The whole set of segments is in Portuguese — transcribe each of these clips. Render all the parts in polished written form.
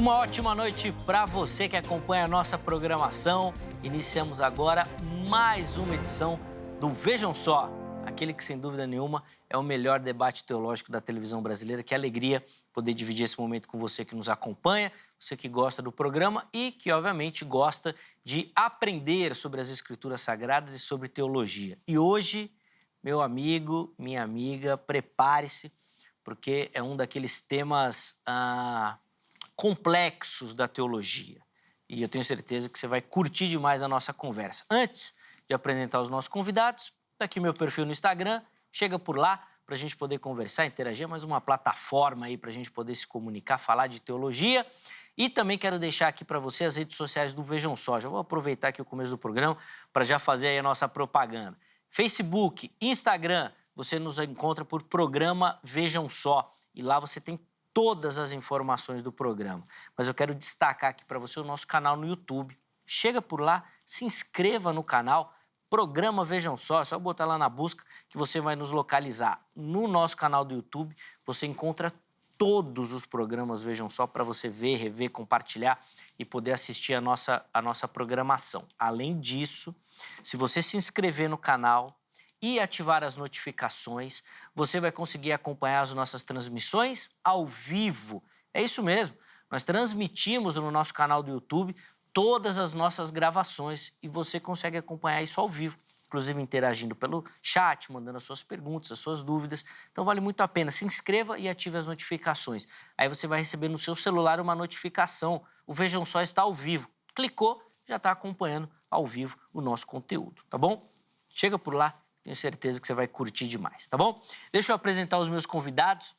Uma ótima noite para você que acompanha a nossa programação. Iniciamos agora mais uma edição do Vejam Só, aquele que, sem dúvida nenhuma, é o melhor debate teológico da televisão brasileira. Que alegria poder dividir esse momento com você que nos acompanha, você que gosta do programa e que, obviamente, gosta de aprender sobre as Escrituras Sagradas e sobre teologia. E hoje, meu amigo, minha amiga, prepare-se, porque é um daqueles temas complexos da teologia. E eu tenho certeza que você vai curtir demais a nossa conversa. Antes de apresentar os nossos convidados, está aqui meu perfil no Instagram, chega por lá para a gente poder conversar, interagir, mais uma plataforma aí para a gente poder se comunicar, falar de teologia. E também quero deixar aqui para você as redes sociais do Vejam Só. Já vou aproveitar aqui o começo do programa para já fazer aí a nossa propaganda. Facebook, Instagram, você nos encontra por programa Vejam Só. E lá você tem todas as informações do programa. Mas eu quero destacar aqui para você o nosso canal no YouTube. Chega por lá, se inscreva no canal, programa Vejam Só, é só botar lá na busca que você vai nos localizar. No nosso canal do YouTube, você encontra todos os programas Vejam Só para você ver, rever, compartilhar e poder assistir a nossa programação. Além disso, se você se inscrever no canal e ativar as notificações, você vai conseguir acompanhar as nossas transmissões ao vivo. É isso mesmo, nós transmitimos no nosso canal do YouTube todas as nossas gravações e você consegue acompanhar isso ao vivo, inclusive interagindo pelo chat, mandando as suas perguntas, as suas dúvidas. Então vale muito a pena, se inscreva e ative as notificações. Aí você vai receber no seu celular uma notificação, o Vejam Só está ao vivo. Clicou, já está acompanhando ao vivo o nosso conteúdo, tá bom? Chega por lá. Tenho certeza que você vai curtir demais, tá bom? Deixa eu apresentar os meus convidados.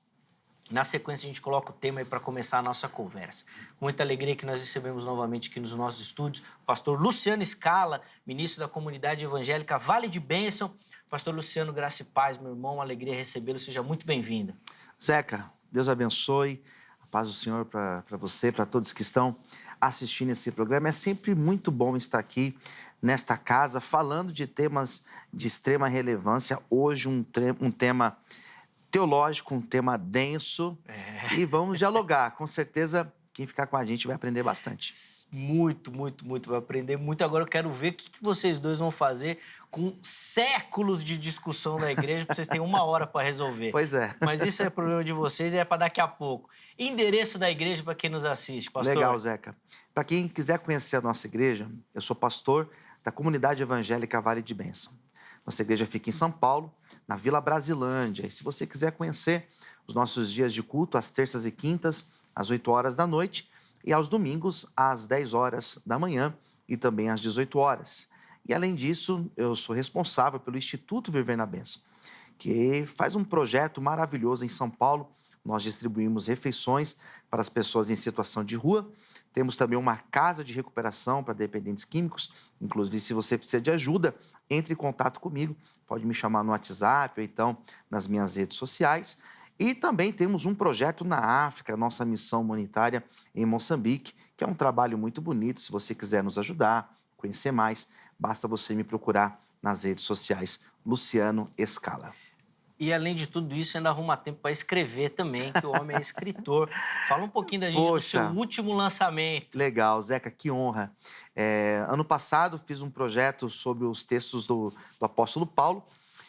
Na sequência, a gente coloca o tema aí para começar a nossa conversa. Com muita alegria que nós recebemos novamente aqui nos nossos estúdios o pastor Luciano Scala, ministro da Comunidade Evangélica Vale de Bênção. Pastor Luciano, graça e paz, meu irmão, uma alegria recebê-lo. Seja muito bem-vindo. Zeca, Deus abençoe. A paz do Senhor para você, para todos que estão assistindo esse programa. É sempre muito bom estar aqui nesta casa, falando de temas de extrema relevância. Hoje um tema teológico, um tema denso. E vamos dialogar. Com certeza, quem ficar com a gente vai aprender bastante. Muito, muito, muito. Vai aprender muito. Agora eu quero ver o que vocês dois vão fazer com séculos de discussão na igreja, porque vocês têm 1 hora para resolver. Pois é. Mas isso é problema de vocês e é para daqui a pouco. Endereço da igreja para quem nos assiste, pastor. Legal, Zeca. Para quem quiser conhecer a nossa igreja, eu sou pastor da Comunidade Evangélica Vale de Bênção. Nossa igreja fica em São Paulo, na Vila Brasilândia. E se você quiser conhecer os nossos dias de culto, às terças e quintas, às 8 horas da noite, e aos domingos, às 10 horas da manhã e também às 18 horas. E, além disso, eu sou responsável pelo Instituto Viver na Bênção, que faz um projeto maravilhoso em São Paulo. Nós distribuímos refeições para as pessoas em situação de rua. Temos também uma casa de recuperação para dependentes químicos. Inclusive, se você precisa de ajuda, entre em contato comigo. Pode me chamar no WhatsApp ou então nas minhas redes sociais. E também temos um projeto na África, nossa missão humanitária em Moçambique, que é um trabalho muito bonito. Se você quiser nos ajudar, conhecer mais, basta você me procurar nas redes sociais, Luciano Scala. E, além de tudo isso, ainda arruma tempo para escrever também, que o homem é escritor. Fala um pouquinho da gente do seu último lançamento. Legal, Zeca, que honra. Ano passado fiz um projeto sobre os textos do apóstolo Paulo,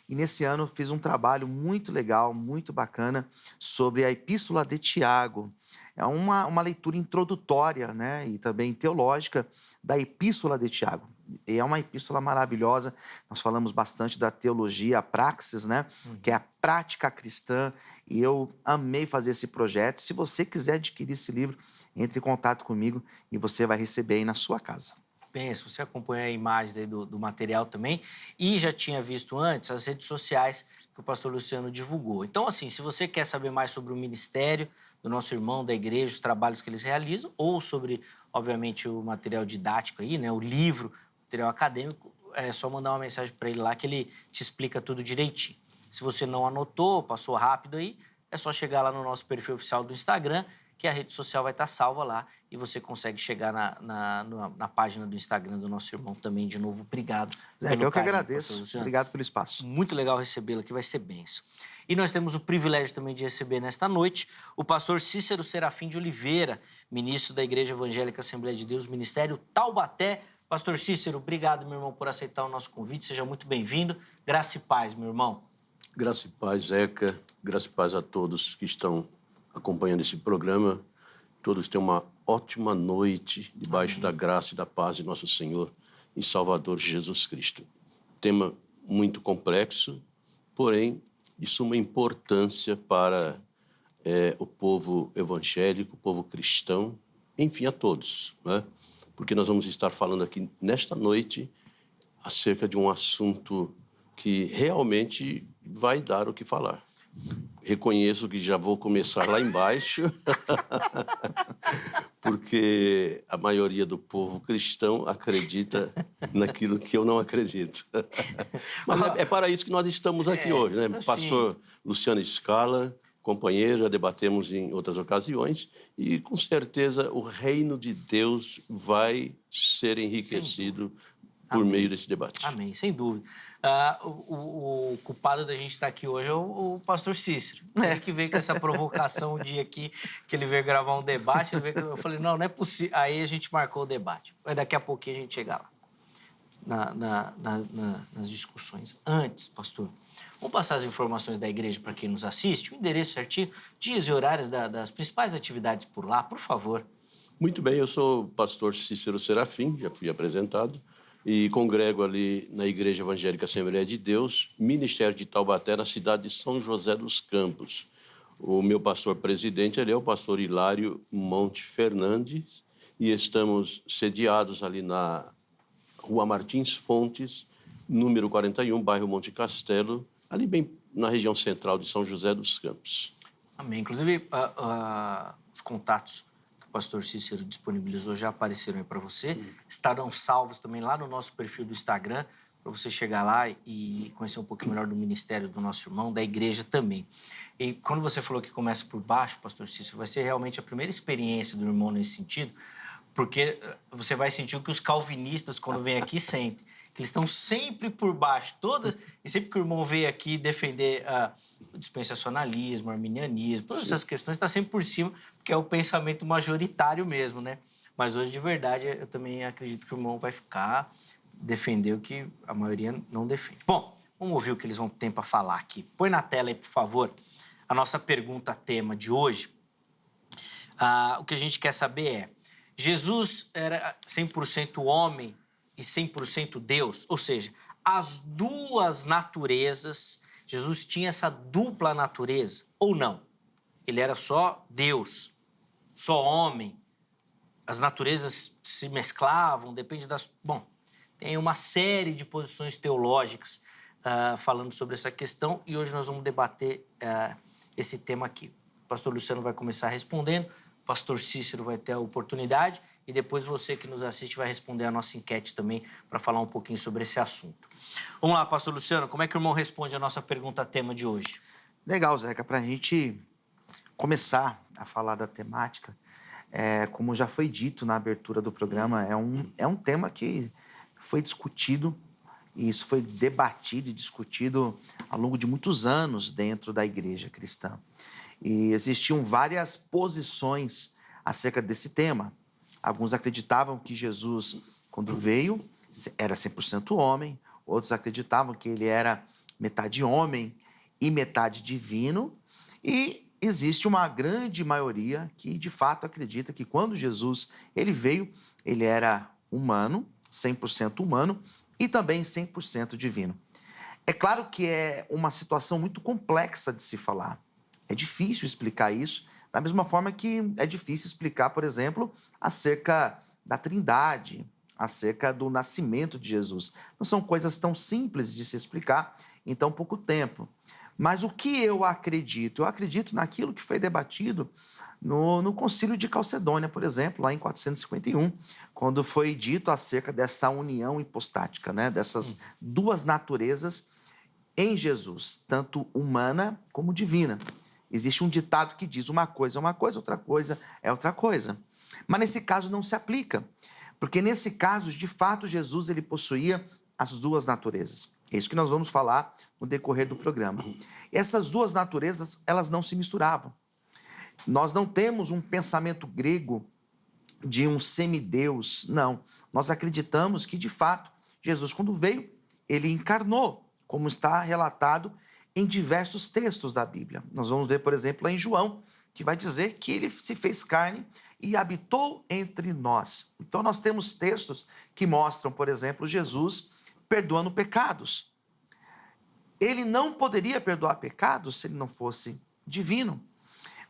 e nesse ano fiz um trabalho muito legal, muito bacana, sobre a Epístola de Tiago. É uma leitura introdutória, né, e também teológica da Epístola de Tiago. E é uma epístola maravilhosa. Nós falamos bastante da teologia, a praxis, né, que é a prática cristã, e eu amei fazer esse projeto. Se você quiser adquirir esse livro, entre em contato comigo e você vai receber aí na sua casa. Pensa, você acompanha imagens aí do material também e já tinha visto antes as redes sociais que o pastor Luciano divulgou. Então, assim, se você quer saber mais sobre o ministério do nosso irmão, da igreja, os trabalhos que eles realizam, ou sobre, obviamente, o material didático aí, né, o livro, o material acadêmico, é só mandar uma mensagem para ele lá que ele te explica tudo direitinho. Se você não anotou, passou rápido aí, é só chegar lá no nosso perfil oficial do Instagram, que a rede social vai estar salva lá e você consegue chegar na página do Instagram do nosso irmão também. De novo, obrigado. Zé, eu que agradeço. Obrigado pelo espaço. Muito legal recebê-lo aqui, vai ser bênção. E nós temos o privilégio também de receber nesta noite o pastor Cícero Serafim de Oliveira, ministro da Igreja Evangélica Assembleia de Deus, Ministério Taubaté. Pastor Cícero, obrigado, meu irmão, por aceitar o nosso convite. Seja muito bem-vindo. Graça e paz, meu irmão. Graça e paz, Zeca. Graça e paz a todos que estão acompanhando esse programa. Todos tenham uma ótima noite debaixo da graça e da paz de nosso Senhor e Salvador Jesus Cristo. Tema muito complexo, porém de suma importância para o povo evangélico, o povo cristão, enfim, a todos, né? Porque nós vamos estar falando aqui nesta noite acerca de um assunto que realmente vai dar o que falar. Reconheço que já vou começar lá embaixo, porque a maioria do povo cristão acredita naquilo que eu não acredito. Mas é para isso que nós estamos aqui hoje, né? Pastor Luciano Scala, companheiro, já debatemos em outras ocasiões, e com certeza o reino de Deus vai ser enriquecido por meio desse debate. Amém, sem dúvida. O culpado da gente estar aqui hoje é o pastor Cícero. Ele que veio com essa provocação um dia aqui, que ele veio gravar um debate. Eu falei, não é possível. Aí a gente marcou o debate. Mas daqui a pouquinho a gente chega lá, nas discussões. Antes, pastor, vamos passar as informações da igreja para quem nos assiste, o endereço certinho, dias e horários das principais atividades por lá, por favor. Muito bem, eu sou o pastor Cícero Serafim, já fui apresentado, e congrego ali na Igreja Evangélica Assembleia de Deus, Ministério de Taubaté, na cidade de São José dos Campos. O meu pastor presidente ele é o pastor Hilário Monte Fernandes, e estamos sediados ali na Rua Martins Fontes, número 41, bairro Monte Castelo, ali bem na região central de São José dos Campos. Amém. Inclusive, os contatos que o pastor Cícero disponibilizou já apareceram aí para você. Estarão salvos também lá no nosso perfil do Instagram, para você chegar lá e conhecer um pouquinho melhor do ministério do nosso irmão, da igreja também. E quando você falou que começa por baixo, pastor Cícero, vai ser realmente a primeira experiência do irmão nesse sentido, porque você vai sentir o que os calvinistas, quando vêm aqui, sentem. Que eles estão sempre por baixo, e sempre que o irmão veio aqui defender o dispensacionalismo, o arminianismo, todas essas questões, está sempre por cima, porque é o pensamento majoritário mesmo, né? Mas hoje, de verdade, eu também acredito que o irmão vai ficar, defender o que a maioria não defende. Bom, vamos ouvir o que eles vão ter para falar aqui. Põe na tela aí, por favor, a nossa pergunta-tema de hoje. O que a gente quer saber é, Jesus era 100% homem e 100% Deus, ou seja, as duas naturezas, Jesus tinha essa dupla natureza, ou não? Ele era só Deus, só homem, as naturezas se mesclavam, depende das... Bom, tem uma série de posições teológicas falando sobre essa questão e hoje nós vamos debater esse tema aqui. O pastor Luciano vai começar respondendo, o pastor Cícero vai ter a oportunidade e depois você que nos assiste vai responder a nossa enquete também para falar um pouquinho sobre esse assunto. Vamos lá, pastor Luciano, como é que o irmão responde a nossa pergunta-tema de hoje? Legal, Zeca, para a gente começar a falar da temática, como já foi dito na abertura do programa, é um tema que foi discutido, e isso foi debatido e discutido ao longo de muitos anos dentro da igreja cristã. E existiam várias posições acerca desse tema. Alguns acreditavam que Jesus, quando veio, era 100% homem. Outros acreditavam que ele era metade homem e metade divino. E existe uma grande maioria que, de fato, acredita que quando Jesus ele veio, ele era humano, 100% humano, e também 100% divino. É claro que é uma situação muito complexa de se falar. É difícil explicar isso, da mesma forma que é difícil explicar, por exemplo, acerca da Trindade, acerca do nascimento de Jesus. Não são coisas tão simples de se explicar em tão pouco tempo. Mas o que eu acredito? Eu acredito naquilo que foi debatido no Concílio de Calcedônia, por exemplo, lá em 451, quando foi dito acerca dessa união hipostática, né? Dessas duas naturezas em Jesus, tanto humana como divina. Existe um ditado que diz uma coisa é uma coisa, outra coisa é outra coisa. Mas nesse caso não se aplica, porque nesse caso, de fato, Jesus ele possuía as duas naturezas. É isso que nós vamos falar no decorrer do programa. Essas duas naturezas, elas não se misturavam. Nós não temos um pensamento grego de um semideus, não. Nós acreditamos que, de fato, Jesus, quando veio, ele encarnou, como está relatado em diversos textos da Bíblia. Nós vamos ver, por exemplo, lá em João, que vai dizer que ele se fez carne e habitou entre nós. Então, nós temos textos que mostram, por exemplo, Jesus perdoando pecados. Ele não poderia perdoar pecados se ele não fosse divino.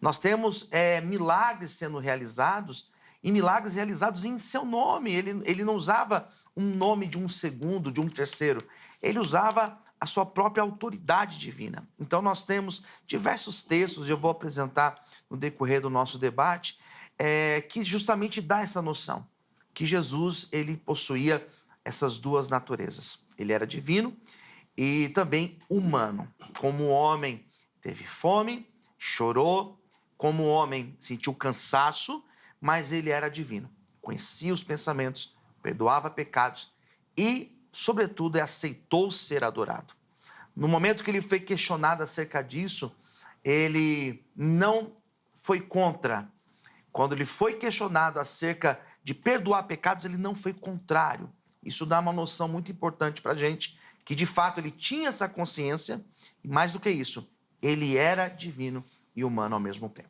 Nós temos milagres sendo realizados, e milagres realizados em seu nome. Ele não usava um nome de um segundo, de um terceiro. Ele usava a sua própria autoridade divina. Então, nós temos diversos textos, e eu vou apresentar no decorrer do nosso debate, que justamente dá essa noção, que Jesus, ele possuía essas duas naturezas. Ele era divino e também humano. Como homem, teve fome, chorou, como homem, sentiu cansaço, mas ele era divino. Conhecia os pensamentos, perdoava pecados e, sobretudo, aceitou ser adorado. No momento que ele foi questionado acerca disso, ele não foi contra. Quando ele foi questionado acerca de perdoar pecados, ele não foi contrário. Isso dá uma noção muito importante para a gente, que de fato ele tinha essa consciência, e mais do que isso, ele era divino e humano ao mesmo tempo.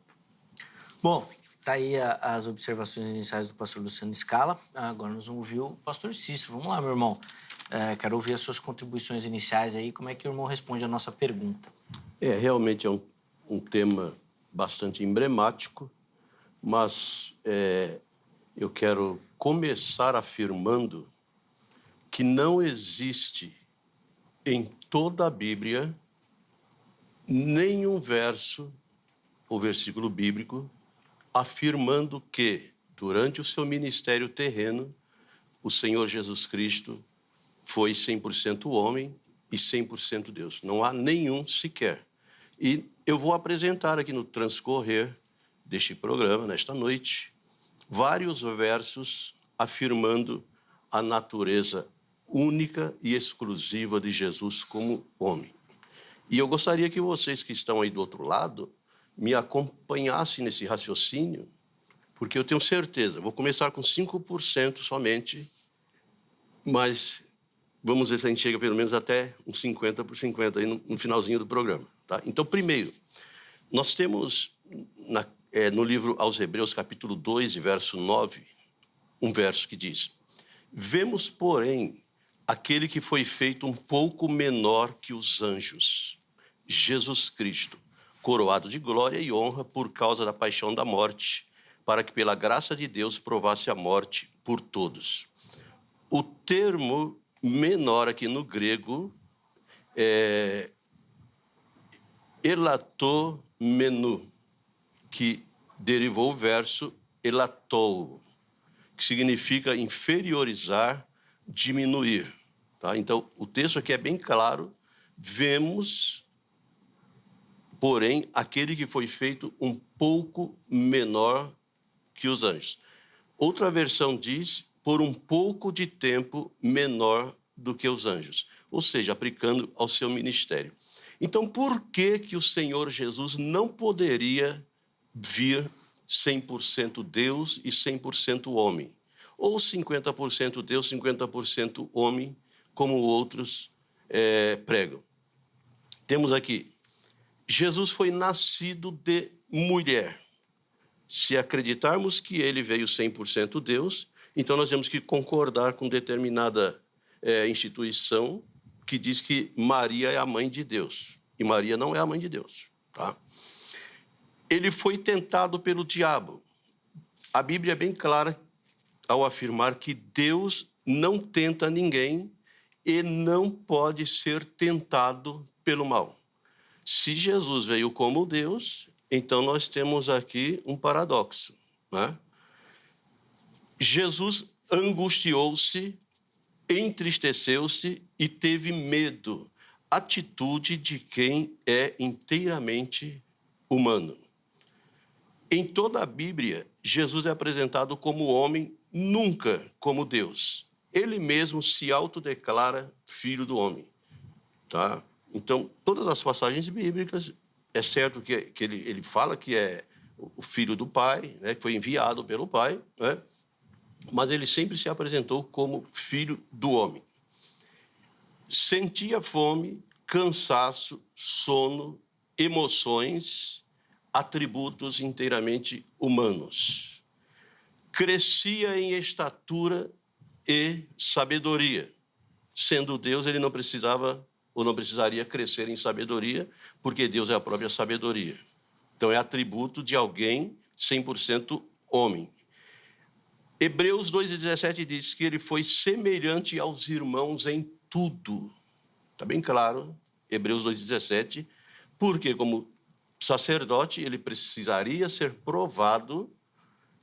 Bom, tá aí as observações iniciais do pastor Luciano Scala. Agora nós vamos ouvir o pastor Cícero. Vamos lá, meu irmão. Quero ouvir as suas contribuições iniciais aí. Como é que o irmão responde a nossa pergunta? Realmente é um tema bastante emblemático, mas eu quero começar afirmando que não existe em toda a Bíblia nenhum verso ou versículo bíblico afirmando que, durante o seu ministério terreno, o Senhor Jesus Cristo foi 100% homem e 100% Deus. Não há nenhum sequer. E eu vou apresentar aqui no transcorrer deste programa, nesta noite, vários versos afirmando a natureza única e exclusiva de Jesus como homem. E eu gostaria que vocês que estão aí do outro lado me acompanhassem nesse raciocínio, porque eu tenho certeza, vou começar com 5% somente, mas vamos ver se a gente chega pelo menos até uns 50% aí no finalzinho do programa. Tá? Então, primeiro, nós temos no livro aos Hebreus, capítulo 2, verso 9, um verso que diz: vemos, porém, aquele que foi feito um pouco menor que os anjos, Jesus Cristo, coroado de glória e honra por causa da paixão da morte, para que pela graça de Deus provasse a morte por todos. O termo menor aqui no grego é elatomenu, que derivou o verso elatou, que significa inferiorizar, diminuir. Tá? Então, o texto aqui é bem claro. Vemos, porém, aquele que foi feito um pouco menor que os anjos. Outra versão diz, por um pouco de tempo menor do que os anjos, ou seja, aplicando ao seu ministério. Então, por que o Senhor Jesus não poderia vir 100% Deus e 100% homem? Ou 50% Deus, 50% homem, como outros pregam. Temos aqui, Jesus foi nascido de mulher. Se acreditarmos que ele veio 100% Deus, então nós temos que concordar com determinada instituição que diz que Maria é a mãe de Deus. E Maria não é a mãe de Deus. Tá? Ele foi tentado pelo diabo. A Bíblia é bem clara ao afirmar que Deus não tenta ninguém e não pode ser tentado pelo mal. Se Jesus veio como Deus, então nós temos aqui um paradoxo, né? Jesus angustiou-se, entristeceu-se e teve medo, atitude de quem é inteiramente humano. Em toda a Bíblia, Jesus é apresentado como homem, nunca como Deus. Ele mesmo se autodeclara filho do homem. Tá? Então, todas as passagens bíblicas, é certo que ele fala que é o filho do pai, né, que foi enviado pelo pai, né, mas ele sempre se apresentou como filho do homem. Sentia fome, cansaço, sono, emoções, atributos inteiramente humanos. Crescia em estatura e sabedoria. Sendo Deus, ele não precisava ou não precisaria crescer em sabedoria, porque Deus é a própria sabedoria. Então, é atributo de alguém 100% homem. Hebreus 2,17 diz que ele foi semelhante aos irmãos em tudo. Está bem claro, Hebreus 2,17, porque como sacerdote ele precisaria ser provado,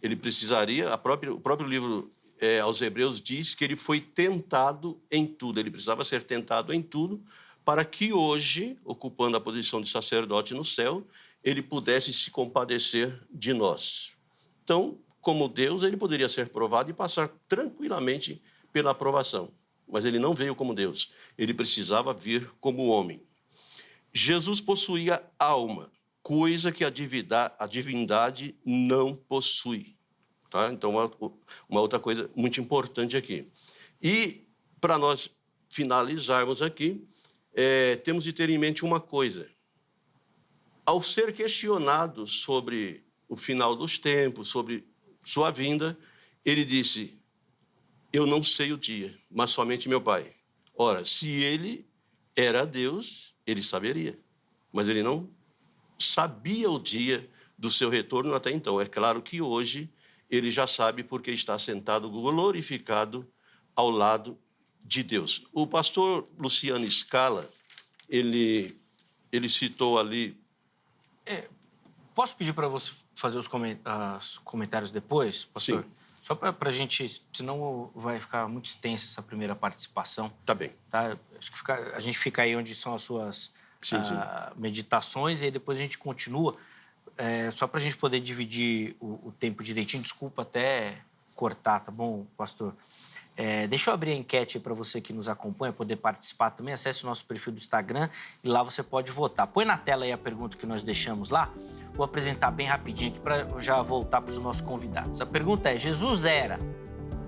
ele precisaria, o próprio livro aos Hebreus diz que ele foi tentado em tudo, ele precisava ser tentado em tudo, para que hoje, ocupando a posição de sacerdote no céu, ele pudesse se compadecer de nós. Então, como Deus, ele poderia ser provado e passar tranquilamente pela aprovação. Mas ele não veio como Deus, ele precisava vir como homem. Jesus possuía alma, coisa que a divindade não possui. Tá? Então, uma outra coisa muito importante aqui. E, para nós finalizarmos aqui, temos de ter em mente uma coisa. Ao ser questionado sobre o final dos tempos, sobre sua vinda, ele disse, eu não sei o dia, mas somente meu Pai. Ora, se ele era Deus, ele saberia, mas ele não sabia o dia do seu retorno até então. É claro que hoje ele já sabe porque está sentado glorificado ao lado de Deus. O pastor Luciano Scala, ele citou ali... Posso pedir para você fazer os comentários depois, pastor? Sim. Só para a gente, senão vai ficar muito extensa essa primeira participação. Tá bem. Tá? Acho que a gente fica aí onde são as suas meditações e aí depois a gente continua. Só para a gente poder dividir o tempo direitinho. Desculpa até cortar, tá bom, pastor? Deixa eu abrir a enquete para você que nos acompanha, poder participar também. Acesse o nosso perfil do Instagram e lá você pode votar. Põe na tela aí a pergunta que nós deixamos lá. Vou apresentar bem rapidinho aqui para já voltar para os nossos convidados. A pergunta é, Jesus era,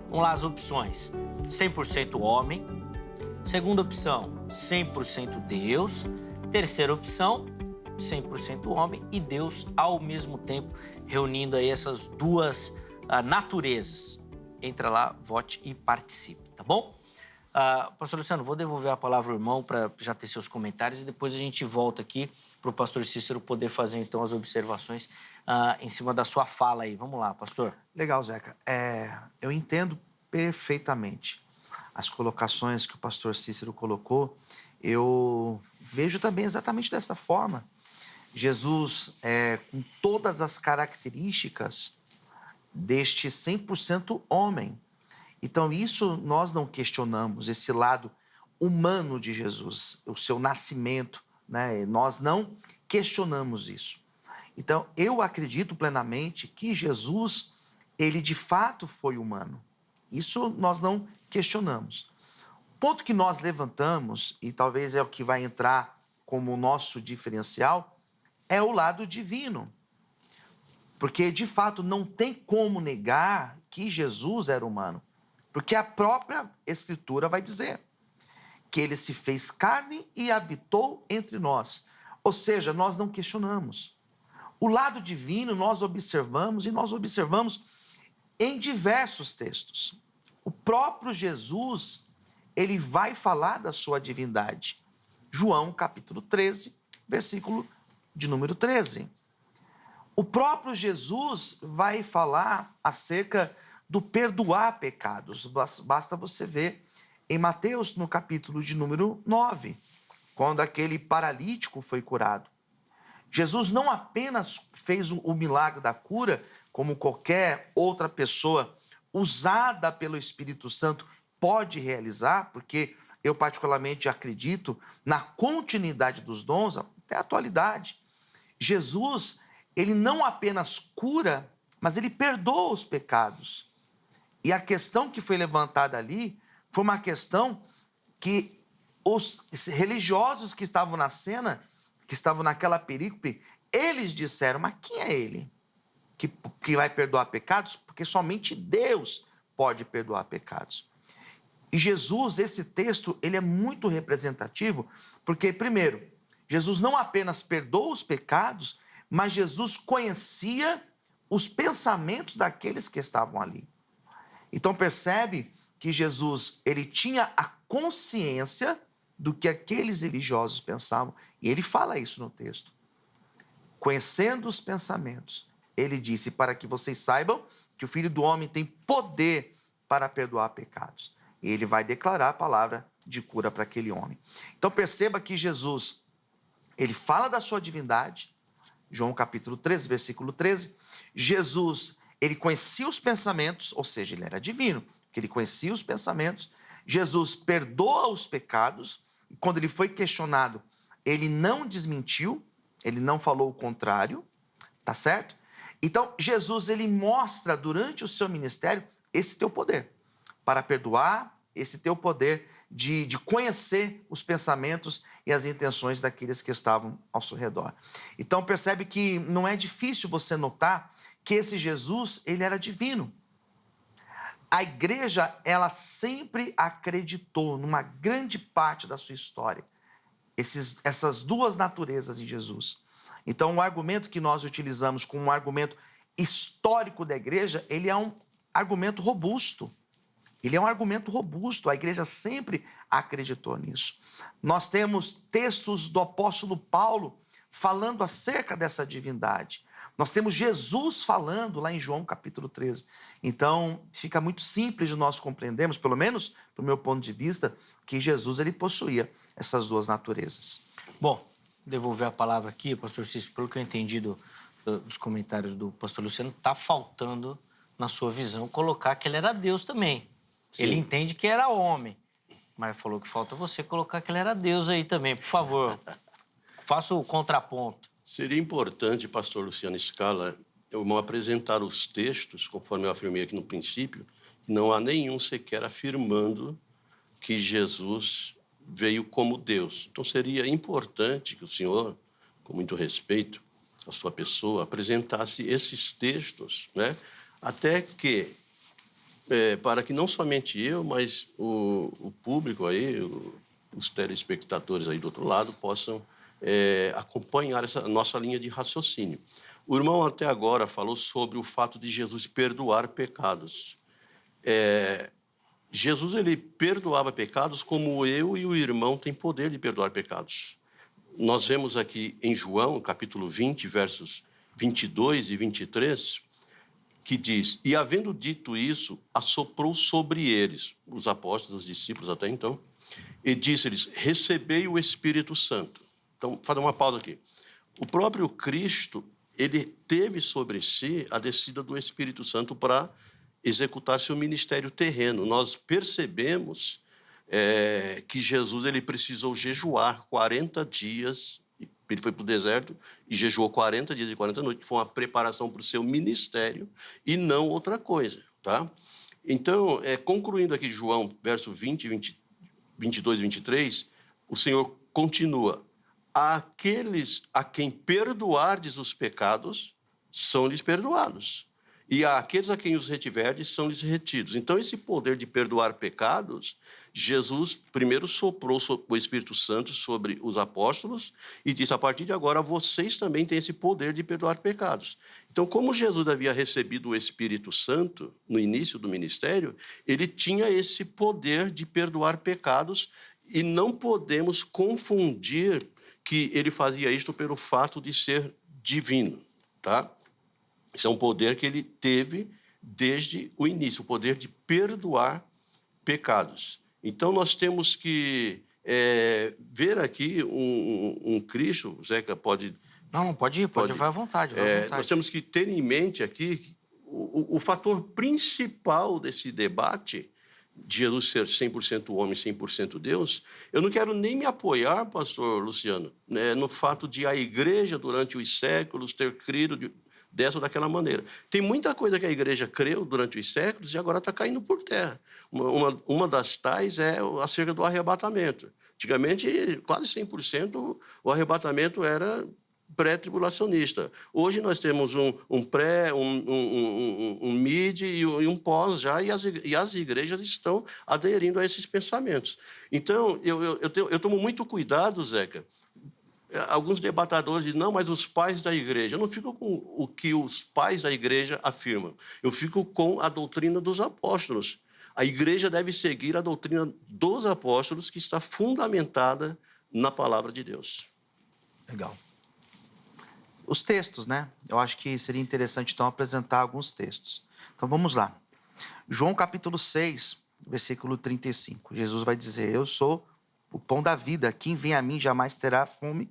vamos lá as opções, 100% homem. Segunda opção, 100% Deus. Terceira opção, 100% homem e Deus ao mesmo tempo, reunindo aí essas duas naturezas. Entra lá, vote e participe, tá bom? Pastor Luciano, vou devolver a palavra ao irmão para já ter seus comentários e depois a gente volta aqui para o pastor Cícero poder fazer, então, as observações em cima da sua fala aí. Vamos lá, pastor. Legal, Zeca. Eu entendo perfeitamente as colocações que o pastor Cícero colocou. Eu vejo também exatamente dessa forma. Jesus, com todas as características deste 100% homem. Então, isso nós não questionamos, esse lado humano de Jesus, o seu nascimento, né? Nós não questionamos isso. Então, eu acredito plenamente que Jesus, ele de fato foi humano. Isso nós não questionamos. O ponto que nós levantamos, e talvez é o que vai entrar como o nosso diferencial, é o lado divino. Porque, de fato, não tem como negar que Jesus era humano. Porque a própria Escritura vai dizer que ele se fez carne e habitou entre nós. Ou seja, nós não questionamos. O lado divino nós observamos, e nós observamos em diversos textos. O próprio Jesus, ele vai falar da sua divindade. João, capítulo 13, versículo de número 13. O próprio Jesus vai falar acerca do perdoar pecados. Basta você ver em Mateus, no capítulo de número 9, quando aquele paralítico foi curado. Jesus não apenas fez o milagre da cura, como qualquer outra pessoa usada pelo Espírito Santo pode realizar, porque eu particularmente acredito na continuidade dos dons até a atualidade. Jesus, ele não apenas cura, mas ele perdoa os pecados. E a questão que foi levantada ali foi uma questão que os religiosos que estavam na cena, que estavam naquela perícope, eles disseram, mas quem é ele que vai perdoar pecados? Porque somente Deus pode perdoar pecados. E Jesus, esse texto, ele é muito representativo, porque, primeiro, Jesus não apenas perdoa os pecados, mas Jesus conhecia os pensamentos daqueles que estavam ali. Então, percebe que Jesus, ele tinha a consciência do que aqueles religiosos pensavam, e ele fala isso no texto. Conhecendo os pensamentos, ele disse, para que vocês saibam que o Filho do Homem tem poder para perdoar pecados. E ele vai declarar a palavra de cura para aquele homem. Então perceba que Jesus, ele fala da sua divindade, João capítulo 13, versículo 13. Jesus, ele conhecia os pensamentos, ou seja, ele era divino, porque ele conhecia os pensamentos. Jesus perdoa os pecados, e quando ele foi questionado, ele não desmentiu, ele não falou o contrário, tá certo? Então, Jesus, ele mostra durante o seu ministério esse teu poder para perdoar, esse teu poder de conhecer os pensamentos e as intenções daqueles que estavam ao seu redor. Então, percebe que não é difícil você notar que esse Jesus, ele era divino. A igreja, ela sempre acreditou, numa grande parte da sua história, essas duas naturezas em Jesus. Então, o argumento que nós utilizamos como um argumento histórico da igreja, ele é um argumento robusto. Ele é um argumento robusto, a igreja sempre acreditou nisso. Nós temos textos do apóstolo Paulo falando acerca dessa divindade. Nós temos Jesus falando lá em João capítulo 13. Então, fica muito simples de nós compreendermos, pelo menos do meu ponto de vista, que Jesus ele possuía essas duas naturezas. Bom, devolver a palavra aqui, pastor Cícero, pelo que eu entendi dos comentários do pastor Luciano, está faltando, na sua visão, colocar que ele era Deus também. Sim. Ele entende que era homem, mas falou que falta você colocar que ele era Deus aí também, por favor. Faça o contraponto. Seria importante, pastor Luciano Scala, eu apresentar os textos, conforme eu afirmei aqui no princípio, não há nenhum sequer afirmando que Jesus veio como Deus. Então, seria importante que o senhor, com muito respeito à sua pessoa, apresentasse esses textos, né? Até que, para que não somente eu, mas o público aí, os telespectadores aí do outro lado, possam acompanhar essa nossa linha de raciocínio. O irmão até agora falou sobre o fato de Jesus perdoar pecados. Jesus, ele perdoava pecados como eu e o irmão têm poder de perdoar pecados. Nós vemos aqui em João, capítulo 20, versos 22 e 23, que diz, e havendo dito isso, assoprou sobre eles, os apóstolos, os discípulos até então, e disse-lhes, recebei o Espírito Santo. Então, vou fazer uma pausa aqui. O próprio Cristo, ele teve sobre si a descida do Espírito Santo para executar seu ministério terreno. Nós percebemos que Jesus ele precisou jejuar 40 dias, ele foi para o deserto e jejuou 40 dias e 40 noites, que foi uma preparação para o seu ministério e não outra coisa. Tá? Então, concluindo aqui João, verso 20, 22 e 23, o Senhor continua, aqueles a quem perdoardes os pecados, são-lhes perdoados. E àqueles a quem os retiverdes, são-lhes retidos. Então, esse poder de perdoar pecados, Jesus primeiro soprou o Espírito Santo sobre os apóstolos e disse, a partir de agora, vocês também têm esse poder de perdoar pecados. Então, como Jesus havia recebido o Espírito Santo no início do ministério, ele tinha esse poder de perdoar pecados e não podemos confundir que ele fazia isto pelo fato de ser divino, tá? Esse é um poder que ele teve desde o início, o poder de perdoar pecados. Então, nós temos que ver aqui um Cristo, o Zeca pode... Não, pode ir, pode vai à vontade. Vai à vontade. Nós temos que ter em mente aqui o fator principal desse debate, de Jesus ser 100% homem, 100% Deus. Eu não quero nem me apoiar, pastor Luciano, né, no fato de a igreja, durante os séculos, ter crido dessa ou daquela maneira. Tem muita coisa que a igreja creu durante os séculos e agora está caindo por terra. Uma das tais é acerca do arrebatamento. Antigamente, quase 100% o arrebatamento era pré-tribulacionista. Hoje nós temos um pré, um mid e um pós já, e as igrejas estão aderindo a esses pensamentos. Então, eu tomo muito cuidado, Zeca. Alguns debatedores dizem, não, mas os pais da igreja. Eu não fico com o que os pais da igreja afirmam. Eu fico com a doutrina dos apóstolos. A igreja deve seguir a doutrina dos apóstolos, que está fundamentada na palavra de Deus. Legal. Os textos, né? Eu acho que seria interessante, então, apresentar alguns textos. Então, vamos lá. João, capítulo 6, versículo 35. Jesus vai dizer, eu sou o pão da vida. Quem vem a mim jamais terá fome,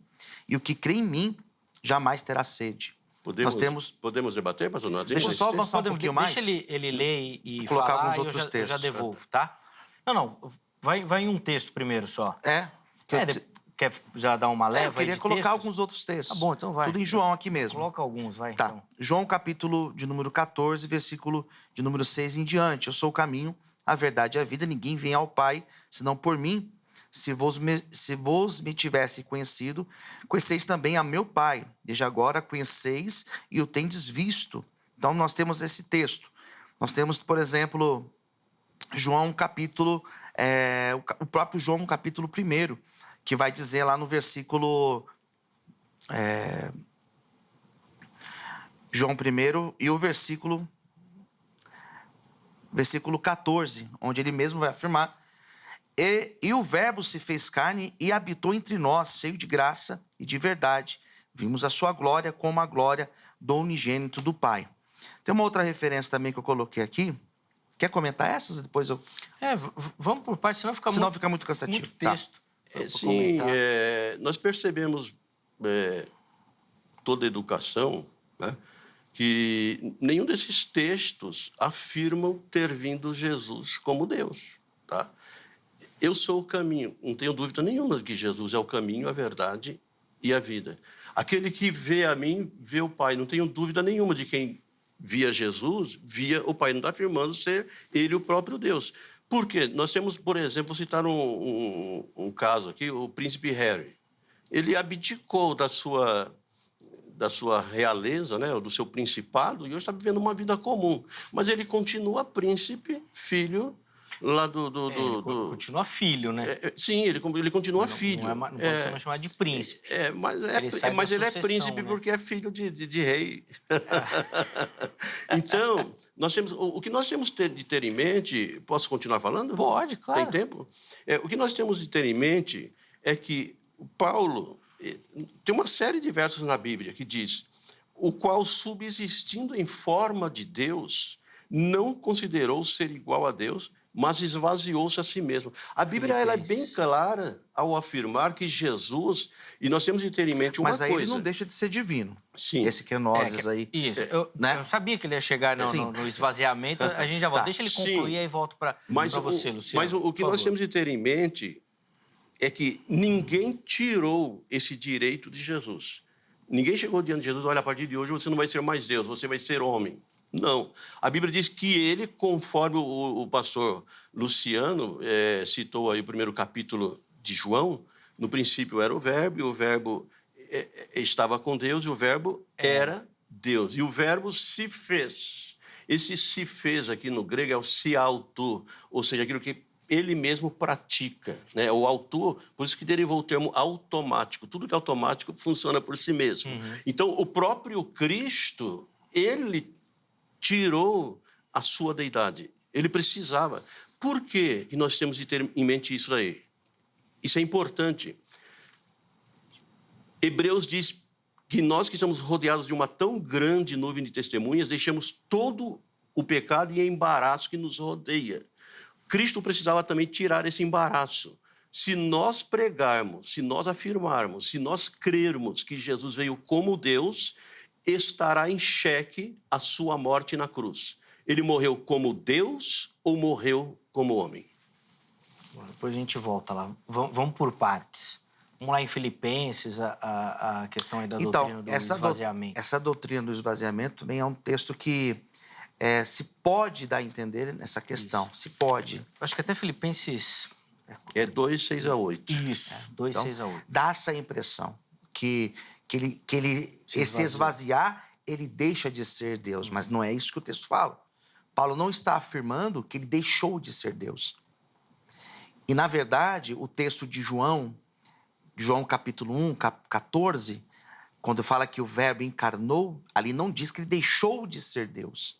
e o que crê em mim jamais terá sede. Podemos debater, pastor? Deixa eu só avançar um pouquinho mais. Deixa ele ler e colocar falar, alguns outros eu textos. já devolvo, tá? Não, vai em um texto primeiro só. Quer já dar uma leva? Eu queria colocar textos? alguns outros textos. Tá bom, então vai. Tudo em João aqui mesmo. Coloca alguns, vai. Tá. Então. João, capítulo de número 14, versículo de número 6 em diante. Eu sou o caminho, a verdade e a vida. Ninguém vem ao Pai, senão por mim. Se vos me tivesse conhecido, conheceis também a meu Pai. Desde agora conheceis e o tendes visto. Então, nós temos esse texto. Nós temos, por exemplo, João, capítulo... o próprio João, capítulo 1, que vai dizer lá no versículo... João 1 e o versículo 14, onde ele mesmo vai afirmar: E o verbo se fez carne e habitou entre nós, cheio de graça e de verdade. Vimos a sua glória como a glória do unigênito do Pai. Tem uma outra referência também que eu coloquei aqui. Quer comentar essas? Depois eu... Vamos por partes, senão fica muito cansativo. muito texto. Sim, nós percebemos toda a educação, né, que nenhum desses textos afirmam ter vindo Jesus como Deus. Tá? Eu sou o caminho. Não tenho dúvida nenhuma que Jesus é o caminho, a verdade e a vida. Aquele que vê a mim, vê o Pai. Não tenho dúvida nenhuma de quem via Jesus, via o Pai. Não está afirmando ser ele o próprio Deus. Por quê? Nós temos, por exemplo, vou citar um caso aqui, o príncipe Harry. Ele abdicou da sua realeza, né, do seu principado, e hoje está vivendo uma vida comum. Mas ele continua príncipe, filho lá Continua filho, né? Sim, ele continua filho. Não pode ser chamado de príncipe. Mas ele é sucessão, príncipe, né? Porque é filho de rei. Então, o que nós temos de ter em mente... Posso continuar falando? Pode, claro. Tem tempo? O que nós temos de ter em mente é que Paulo... Tem uma série de versos na Bíblia que diz: o qual, subsistindo em forma de Deus, não considerou ser igual a Deus, mas esvaziou-se a si mesmo. A Bíblia ela é bem clara ao afirmar que Jesus... E nós temos de ter em mente uma coisa... Mas aí ele não deixa de ser divino. Sim. Esse kenosis aí. Isso. Né? Eu sabia que ele ia chegar no esvaziamento. A gente já volta. Deixa ele concluir e aí volto para você, Luciano. Mas o que nós temos de ter em mente é que ninguém tirou esse direito de Jesus. Ninguém chegou diante de Jesus: olha, a partir de hoje você não vai ser mais Deus, você vai ser homem. Não. A Bíblia diz que ele, conforme o pastor Luciano citou aí o primeiro capítulo de João, no princípio era o Verbo, e o Verbo estava com Deus, e o Verbo era Deus. E o Verbo se fez. Esse se fez aqui no grego é o se auto, ou seja, aquilo que ele mesmo pratica, né? O autor, por isso que derivou o termo automático. Tudo que é automático funciona por si mesmo. Então, o próprio Cristo, ele tirou a sua deidade. Ele precisava. Por que nós temos de ter em mente isso daí? Isso é importante. Hebreus diz que nós que estamos rodeados de uma tão grande nuvem de testemunhas, deixamos todo o pecado e embaraço que nos rodeia. Cristo precisava também tirar esse embaraço. Se nós pregarmos, se nós afirmarmos, se nós crermos que Jesus veio como Deus, estará em xeque a sua morte na cruz. Ele morreu como Deus ou morreu como homem? Depois a gente volta lá. Vamos por partes. Vamos lá em Filipenses, a questão aí da doutrina do esvaziamento. Essa doutrina do esvaziamento também é um texto que se pode dar a entender nessa questão. Isso. Se pode. Acho que até Filipenses É 2, 6 a 8. Isso, 2, 6 a 8. Dá essa impressão que ele se esvaziar, ele deixa de ser Deus. Mas não é isso que o texto fala. Paulo não está afirmando que ele deixou de ser Deus. E, na verdade, o texto de João capítulo 1, 14, quando fala que o verbo encarnou, ali não diz que ele deixou de ser Deus.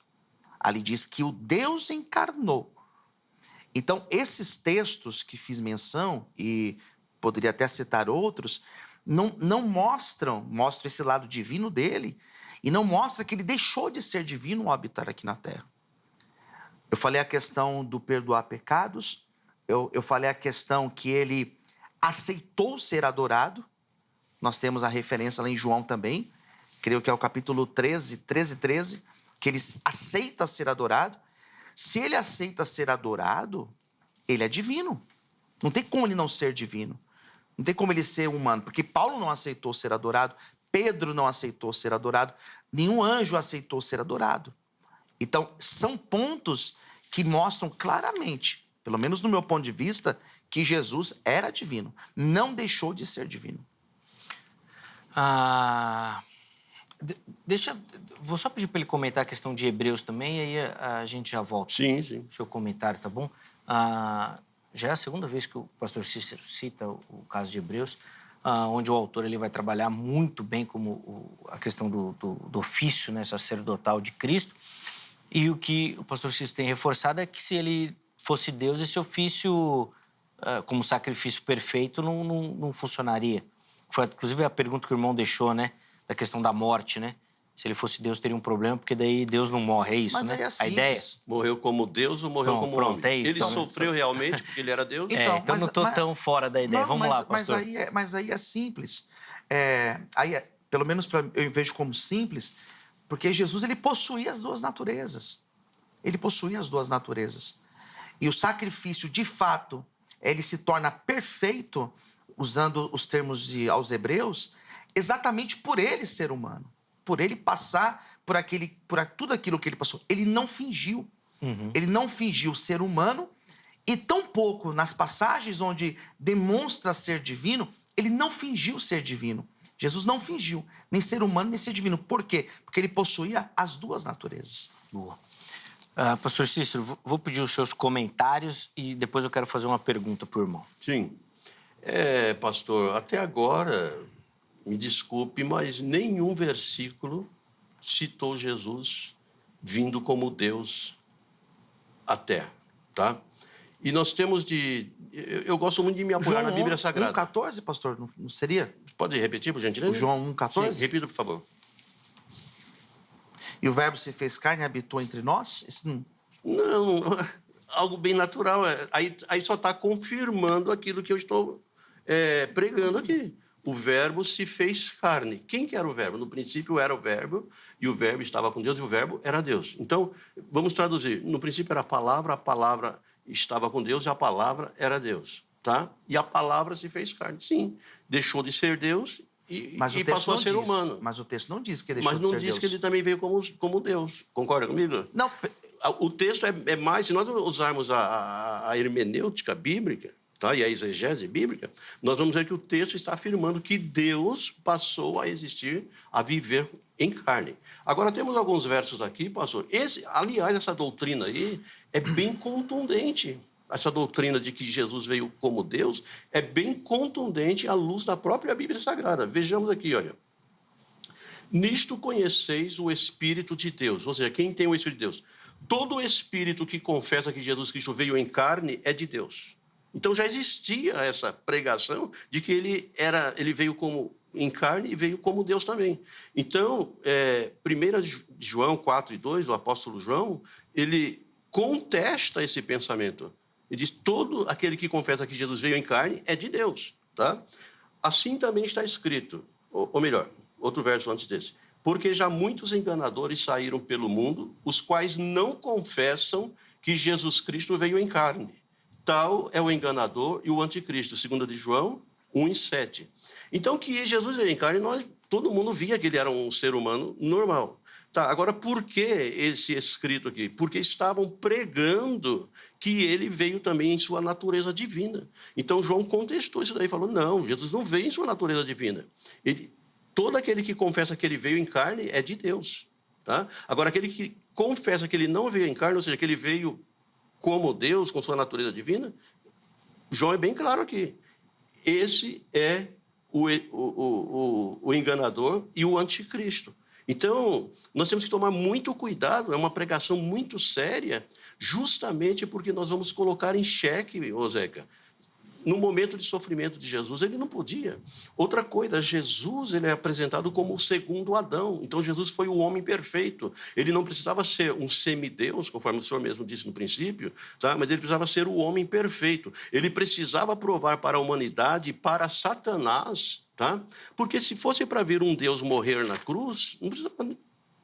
Ali diz que o Deus encarnou. Então, esses textos que fiz menção, e poderia até citar outros, não mostram esse lado divino dele, e não mostra que ele deixou de ser divino ao habitar aqui na Terra. Eu falei a questão do perdoar pecados, eu falei a questão que ele aceitou ser adorado. Nós temos a referência lá em João também, creio que é o capítulo 13, que ele aceita ser adorado. Se ele aceita ser adorado, ele é divino. Não tem como ele não ser divino. Não tem como ele ser humano, porque Paulo não aceitou ser adorado, Pedro não aceitou ser adorado, nenhum anjo aceitou ser adorado. Então, são pontos que mostram claramente, pelo menos no meu ponto de vista, que Jesus era divino, não deixou de ser divino. Vou só pedir para ele comentar a questão de Hebreus também, e aí a gente já volta. Sim. O seu comentário, tá bom? Já é a segunda vez que o pastor Cícero cita o caso de Hebreus, onde o autor ele vai trabalhar muito bem como a questão do ofício, né, sacerdotal de Cristo. E o que o pastor Cícero tem reforçado é que se ele fosse Deus, esse ofício, como sacrifício perfeito, não funcionaria. Foi, inclusive, a pergunta que o irmão deixou, né? Da questão da morte, né? Se ele fosse Deus, teria um problema, porque daí Deus não morre, é isso, mas né? Aí é a ideia. Morreu como Deus ou morreu como homem? É isso, ele sofreu realmente porque ele era Deus? Então não estou tão fora da ideia. Vamos lá, pastor. Mas aí é simples. Pelo menos eu vejo como simples, porque Jesus ele possuía as duas naturezas. Ele possuía as duas naturezas. E o sacrifício, de fato, ele se torna perfeito, usando os termos aos hebreus, exatamente por ele ser humano. Por ele passar por tudo aquilo que ele passou. Ele não fingiu. Ele não fingiu ser humano, e tampouco nas passagens onde demonstra ser divino, ele não fingiu ser divino. Jesus não fingiu nem ser humano, nem ser divino. Por quê? Porque ele possuía as duas naturezas. Boa. Pastor Cícero, vou pedir os seus comentários e depois eu quero fazer uma pergunta para o irmão. Sim. Pastor, até agora, me desculpe, mas nenhum versículo citou Jesus vindo como Deus à Terra, tá? E nós temos eu gosto muito de me apoiar na Bíblia Sagrada. João 1,14, pastor, não seria? Pode repetir, por gentileza? O João 1,14? Sim, repita, por favor. E o verbo se fez carne e habitou entre nós? Não, algo bem natural. Aí só está confirmando aquilo que eu estou pregando aqui. O verbo se fez carne. Quem que era o verbo? No princípio era o verbo, e o verbo estava com Deus, e o verbo era Deus. Então, vamos traduzir. No princípio era a palavra estava com Deus, e a palavra era Deus. Tá? E a palavra se fez carne. Sim, deixou de ser Deus e passou a ser humano. Mas o texto não diz que ele deixou de ser Mas Deus. não diz que ele também veio como Deus. Concorda comigo? Não. O texto é mais... Se nós usarmos a hermenêutica bíblica, tá? E a exegese bíblica, nós vamos ver que o texto está afirmando que Deus passou a existir, a viver em carne. Agora, temos alguns versos aqui, pastor. Aliás, essa doutrina aí é bem contundente. Essa doutrina de que Jesus veio como Deus é bem contundente à luz da própria Bíblia Sagrada. Vejamos aqui, olha. Nisto conheceis o Espírito de Deus. Ou seja, quem tem o Espírito de Deus? Todo espírito que confessa que Jesus Cristo veio em carne é de Deus. Então já existia essa pregação de que ele veio em carne e veio como Deus também. Então, 1 João 4:2, o apóstolo João, ele contesta esse pensamento. Ele diz, todo aquele que confessa que Jesus veio em carne é de Deus. Tá? Assim também está escrito, ou melhor, outro verso antes desse. Porque já muitos enganadores saíram pelo mundo, os quais não confessam que Jesus Cristo veio em carne. Tal é o enganador e o anticristo, 2 de João 1:7. Então, que Jesus veio em carne, todo mundo via que ele era um ser humano normal. Tá, agora por que esse escrito aqui? Porque estavam pregando que ele veio também em sua natureza divina. Então João contestou isso daí, falou, não, Jesus não veio em sua natureza divina. Todo aquele que confessa que ele veio em carne é de Deus. Tá? Agora, aquele que confessa que ele não veio em carne, ou seja, que ele veio como Deus, com sua natureza divina, João é bem claro aqui. Esse é o enganador e o anticristo. Então, nós temos que tomar muito cuidado, é uma pregação muito séria, justamente porque nós vamos colocar em xeque, ô Zeca, no momento de sofrimento de Jesus, ele não podia. Outra coisa, Jesus ele é apresentado como o segundo Adão. Então, Jesus foi o homem perfeito. Ele não precisava ser um semideus, conforme o senhor mesmo disse no princípio, tá? Mas ele precisava ser o homem perfeito. Ele precisava provar para a humanidade e para Satanás, tá? Porque se fosse para vir um Deus morrer na cruz, não precisava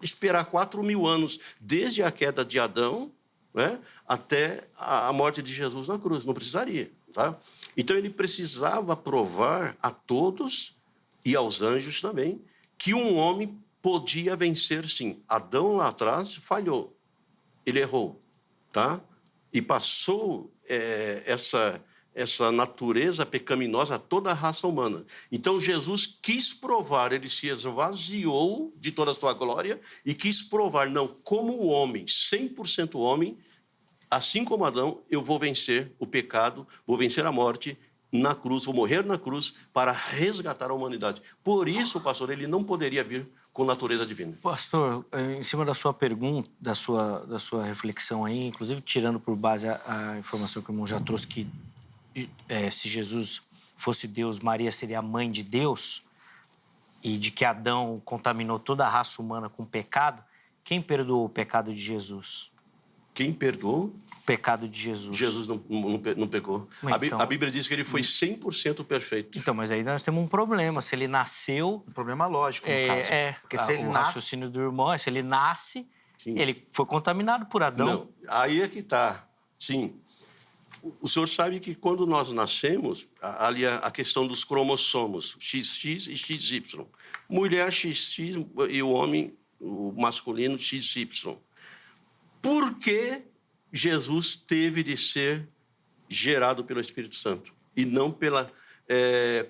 esperar 4.000 anos, desde a queda de Adão, né, até a morte de Jesus na cruz. Não precisaria. Tá? Então, ele precisava provar a todos e aos anjos também que um homem podia vencer, sim. Adão, lá atrás, falhou. Ele errou. Tá? E passou essa natureza pecaminosa a toda a raça humana. Então, Jesus quis provar, ele se esvaziou de toda a sua glória e quis provar, não, como homem, 100% homem, assim como Adão, eu vou vencer o pecado, vou vencer a morte na cruz, vou morrer na cruz para resgatar a humanidade. Por isso, pastor, ele não poderia vir com natureza divina. Pastor, em cima da sua pergunta, da sua reflexão aí, inclusive tirando por base a informação que o irmão já trouxe, que se Jesus fosse Deus, Maria seria a mãe de Deus, e de que Adão contaminou toda a raça humana com pecado, quem perdoou o pecado de Jesus? Quem perdoou? O pecado de Jesus. Jesus não pecou. Então, a Bíblia diz que ele foi 100% perfeito. Então, mas aí nós temos um problema. Se ele nasceu... Um problema lógico, no caso. Porque se ele o nasce... raciocínio do irmão é, se ele nasce, Sim. ele foi contaminado por Adão. Não, aí é que está. Sim. O senhor sabe que quando nós nascemos, ali a questão dos cromossomos, XX e XY. Mulher XX e o homem, o masculino, XY. Por que Jesus teve de ser gerado pelo Espírito Santo e não pela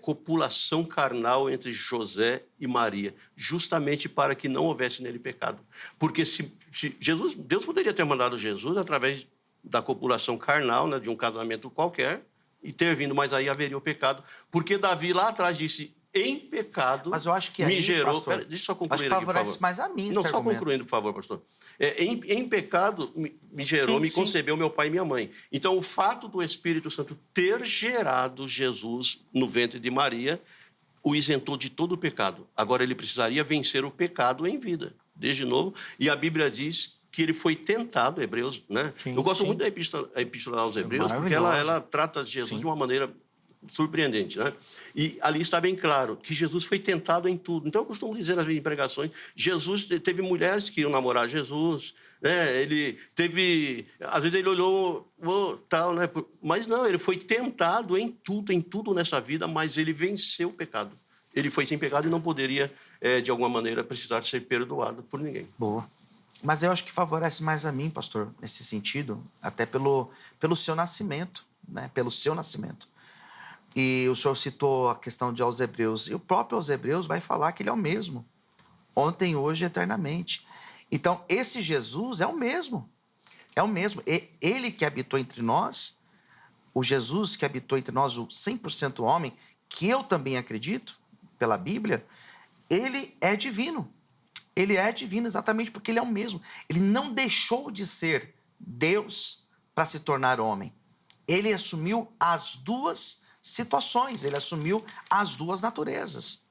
copulação carnal entre José e Maria? Justamente para que não houvesse nele pecado. Porque se Deus poderia ter mandado Jesus através da copulação carnal, né, de um casamento qualquer, e ter vindo, mas aí haveria o pecado. Porque Davi lá atrás disse... Em pecado, mas eu acho que me aí, gerou... pastor, Pera, deixa eu só concluir acho que aqui, por favor. favorece mais a mim Não, esse só argumento. concluindo, por favor, pastor. Em pecado, me gerou, me concebeu meu pai e minha mãe. Então, o fato do Espírito Santo ter gerado Jesus no ventre de Maria o isentou de todo o pecado. Agora, ele precisaria vencer o pecado em vida, desde novo. E a Bíblia diz que ele foi tentado, Hebreus, né? Sim, eu gosto sim. muito da epístola aos Hebreus, porque ela trata Jesus de uma maneira surpreendente, né? E ali está bem claro que Jesus foi tentado em tudo. Então, eu costumo dizer nas minhas pregações, Jesus teve mulheres que iam namorar Jesus, né? Ele teve... Às vezes ele olhou, tal, né? Mas não, ele foi tentado em tudo nessa vida, mas ele venceu o pecado. Ele foi sem pecado e não poderia, de alguma maneira, precisar ser perdoado por ninguém. Boa. Mas eu acho que favorece mais a mim, pastor, nesse sentido, até pelo seu nascimento, né? Pelo seu nascimento. E o senhor citou a questão de aos Hebreus. E o próprio aos Hebreus vai falar que ele é o mesmo. Ontem, hoje, eternamente. Então, esse Jesus é o mesmo. É o mesmo. Ele que habitou entre nós, o Jesus que habitou entre nós, o 100% homem, que eu também acredito, pela Bíblia, ele é divino. Ele é divino exatamente porque ele é o mesmo. Ele não deixou de ser Deus para se tornar homem. Ele assumiu as duas situações, ele assumiu as duas naturezas.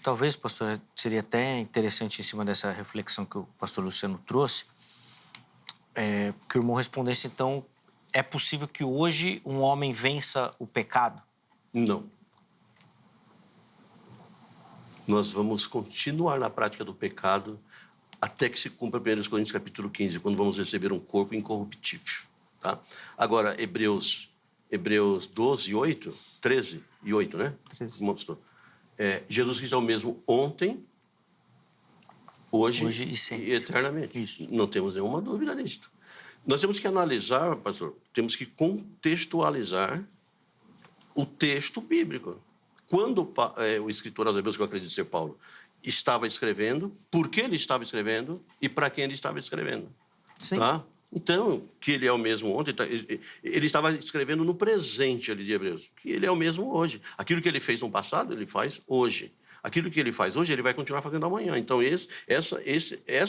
Talvez, pastor, seria até interessante em cima dessa reflexão que o pastor Luciano trouxe, que o irmão respondesse, então, é possível que hoje um homem vença o pecado? Não. Nós vamos continuar na prática do pecado até que se cumpra 1 Coríntios capítulo 15, quando vamos receber um corpo incorruptível. Tá? Agora, Hebreus 12, 8, 13 e 8, né? 13. Jesus Cristo é o mesmo ontem, hoje e sempre. e eternamente. Isso. Não temos nenhuma dúvida disso. Nós temos que analisar, pastor, temos que contextualizar o texto bíblico. Quando o escritor aos Hebreus, que eu acredito ser Paulo, estava escrevendo, por que ele estava escrevendo e para quem ele estava escrevendo. Sim. Tá? Então, que ele é o mesmo ontem, ele estava escrevendo no presente ali de Hebreus, que ele é o mesmo hoje. Aquilo que ele fez no passado, ele faz hoje. Aquilo que ele faz hoje, ele vai continuar fazendo amanhã. Então, essa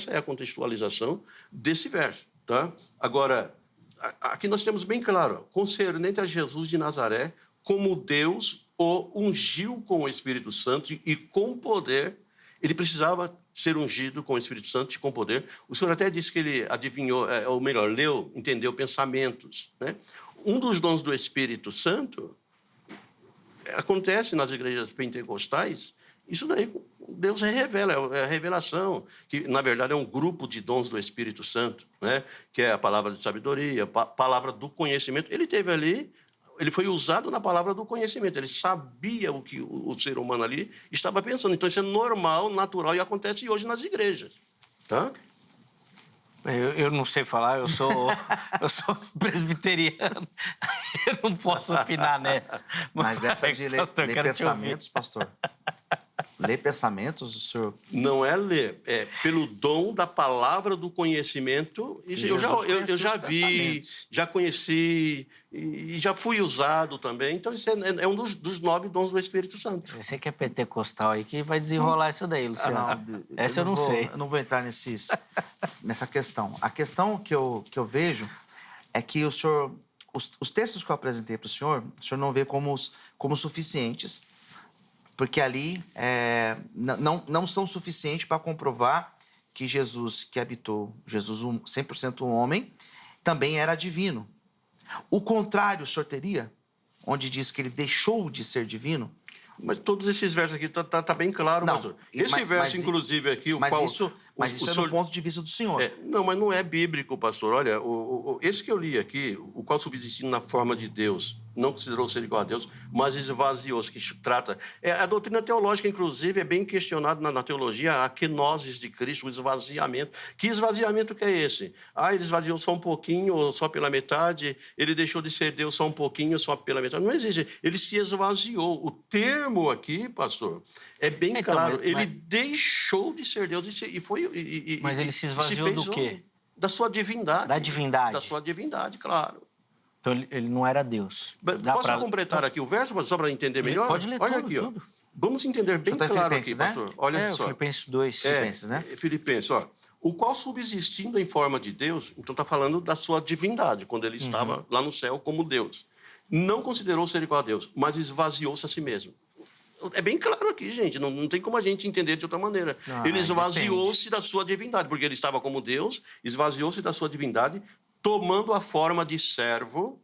é a contextualização desse verso. Tá? Agora, aqui nós temos bem claro, concernente a Jesus de Nazaré, como Deus o ungiu com o Espírito Santo e com poder. Ele precisava ser ungido com o Espírito Santo e com poder. O senhor até disse que ele adivinhou, ou melhor, leu, entendeu pensamentos. Né? Um dos dons do Espírito Santo acontece nas igrejas pentecostais. Isso daí Deus revela, é a revelação, que na verdade é um grupo de dons do Espírito Santo, né? Que é a palavra de sabedoria, a palavra do conhecimento. Ele teve ali, ele foi usado na palavra do conhecimento, ele sabia o que o ser humano ali estava pensando. Então isso é normal, natural e acontece hoje nas igrejas. Tá? Eu não sei falar, eu sou presbiteriano. Eu não posso opinar nessa. Mas essa de ler Pastor, quero te ouvir. pensamentos, pastor. Ler pensamentos, o senhor... Não é ler, é pelo dom da palavra do conhecimento. Isso eu já vi, já conheci e já fui usado também. Então, isso é um dos 9 dons do Espírito Santo. Você que é pentecostal aí que vai desenrolar isso daí, Luciano. Essa eu não sei. Eu não vou entrar nessa questão. A questão que eu vejo é que o senhor... Os textos que eu apresentei para o senhor não vê como suficientes, porque ali não são suficientes para comprovar que Jesus que habitou, Jesus 100% homem, também era divino. O contrário, o senhor teria, onde diz que ele deixou de ser divino? Mas todos esses versos aqui tá bem claro, pastor. Esse verso, inclusive, aqui... Mas isso é do ponto de vista do senhor. Não, mas não é bíblico, pastor. Olha, esse que eu li aqui, o qual subsistindo na forma de Deus, não considerou ser igual a Deus, mas esvaziou-se, que trata... a doutrina teológica, inclusive, é bem questionada na teologia, a kenosis de Cristo, o esvaziamento. Que esvaziamento que é esse? Ele esvaziou só um pouquinho, ou só pela metade, ele deixou de ser Deus só um pouquinho, só pela metade. Não existe. Ele se esvaziou. O termo aqui, pastor, é bem claro. Ele deixou de ser Deus e foi... Mas ele se esvaziou do quê? Da sua divindade. Da divindade. Da sua divindade, claro. Então ele não era Deus. Posso completar aqui o verso, só para entender melhor? Pode ler Olha tudo, aqui, tudo. Vamos entender bem claro aqui, pastor. Olha só. Filipenses 2. Filipenses, né? Filipenses, ó. O qual subsistindo em forma de Deus, então está falando da sua divindade, quando ele estava lá no céu como Deus. Não considerou ser igual a Deus, mas esvaziou-se a si mesmo. É bem claro aqui, gente. Não tem como a gente entender de outra maneira. Ele esvaziou-se da sua divindade, porque ele estava como Deus, esvaziou-se da sua divindade, tomando a forma de servo,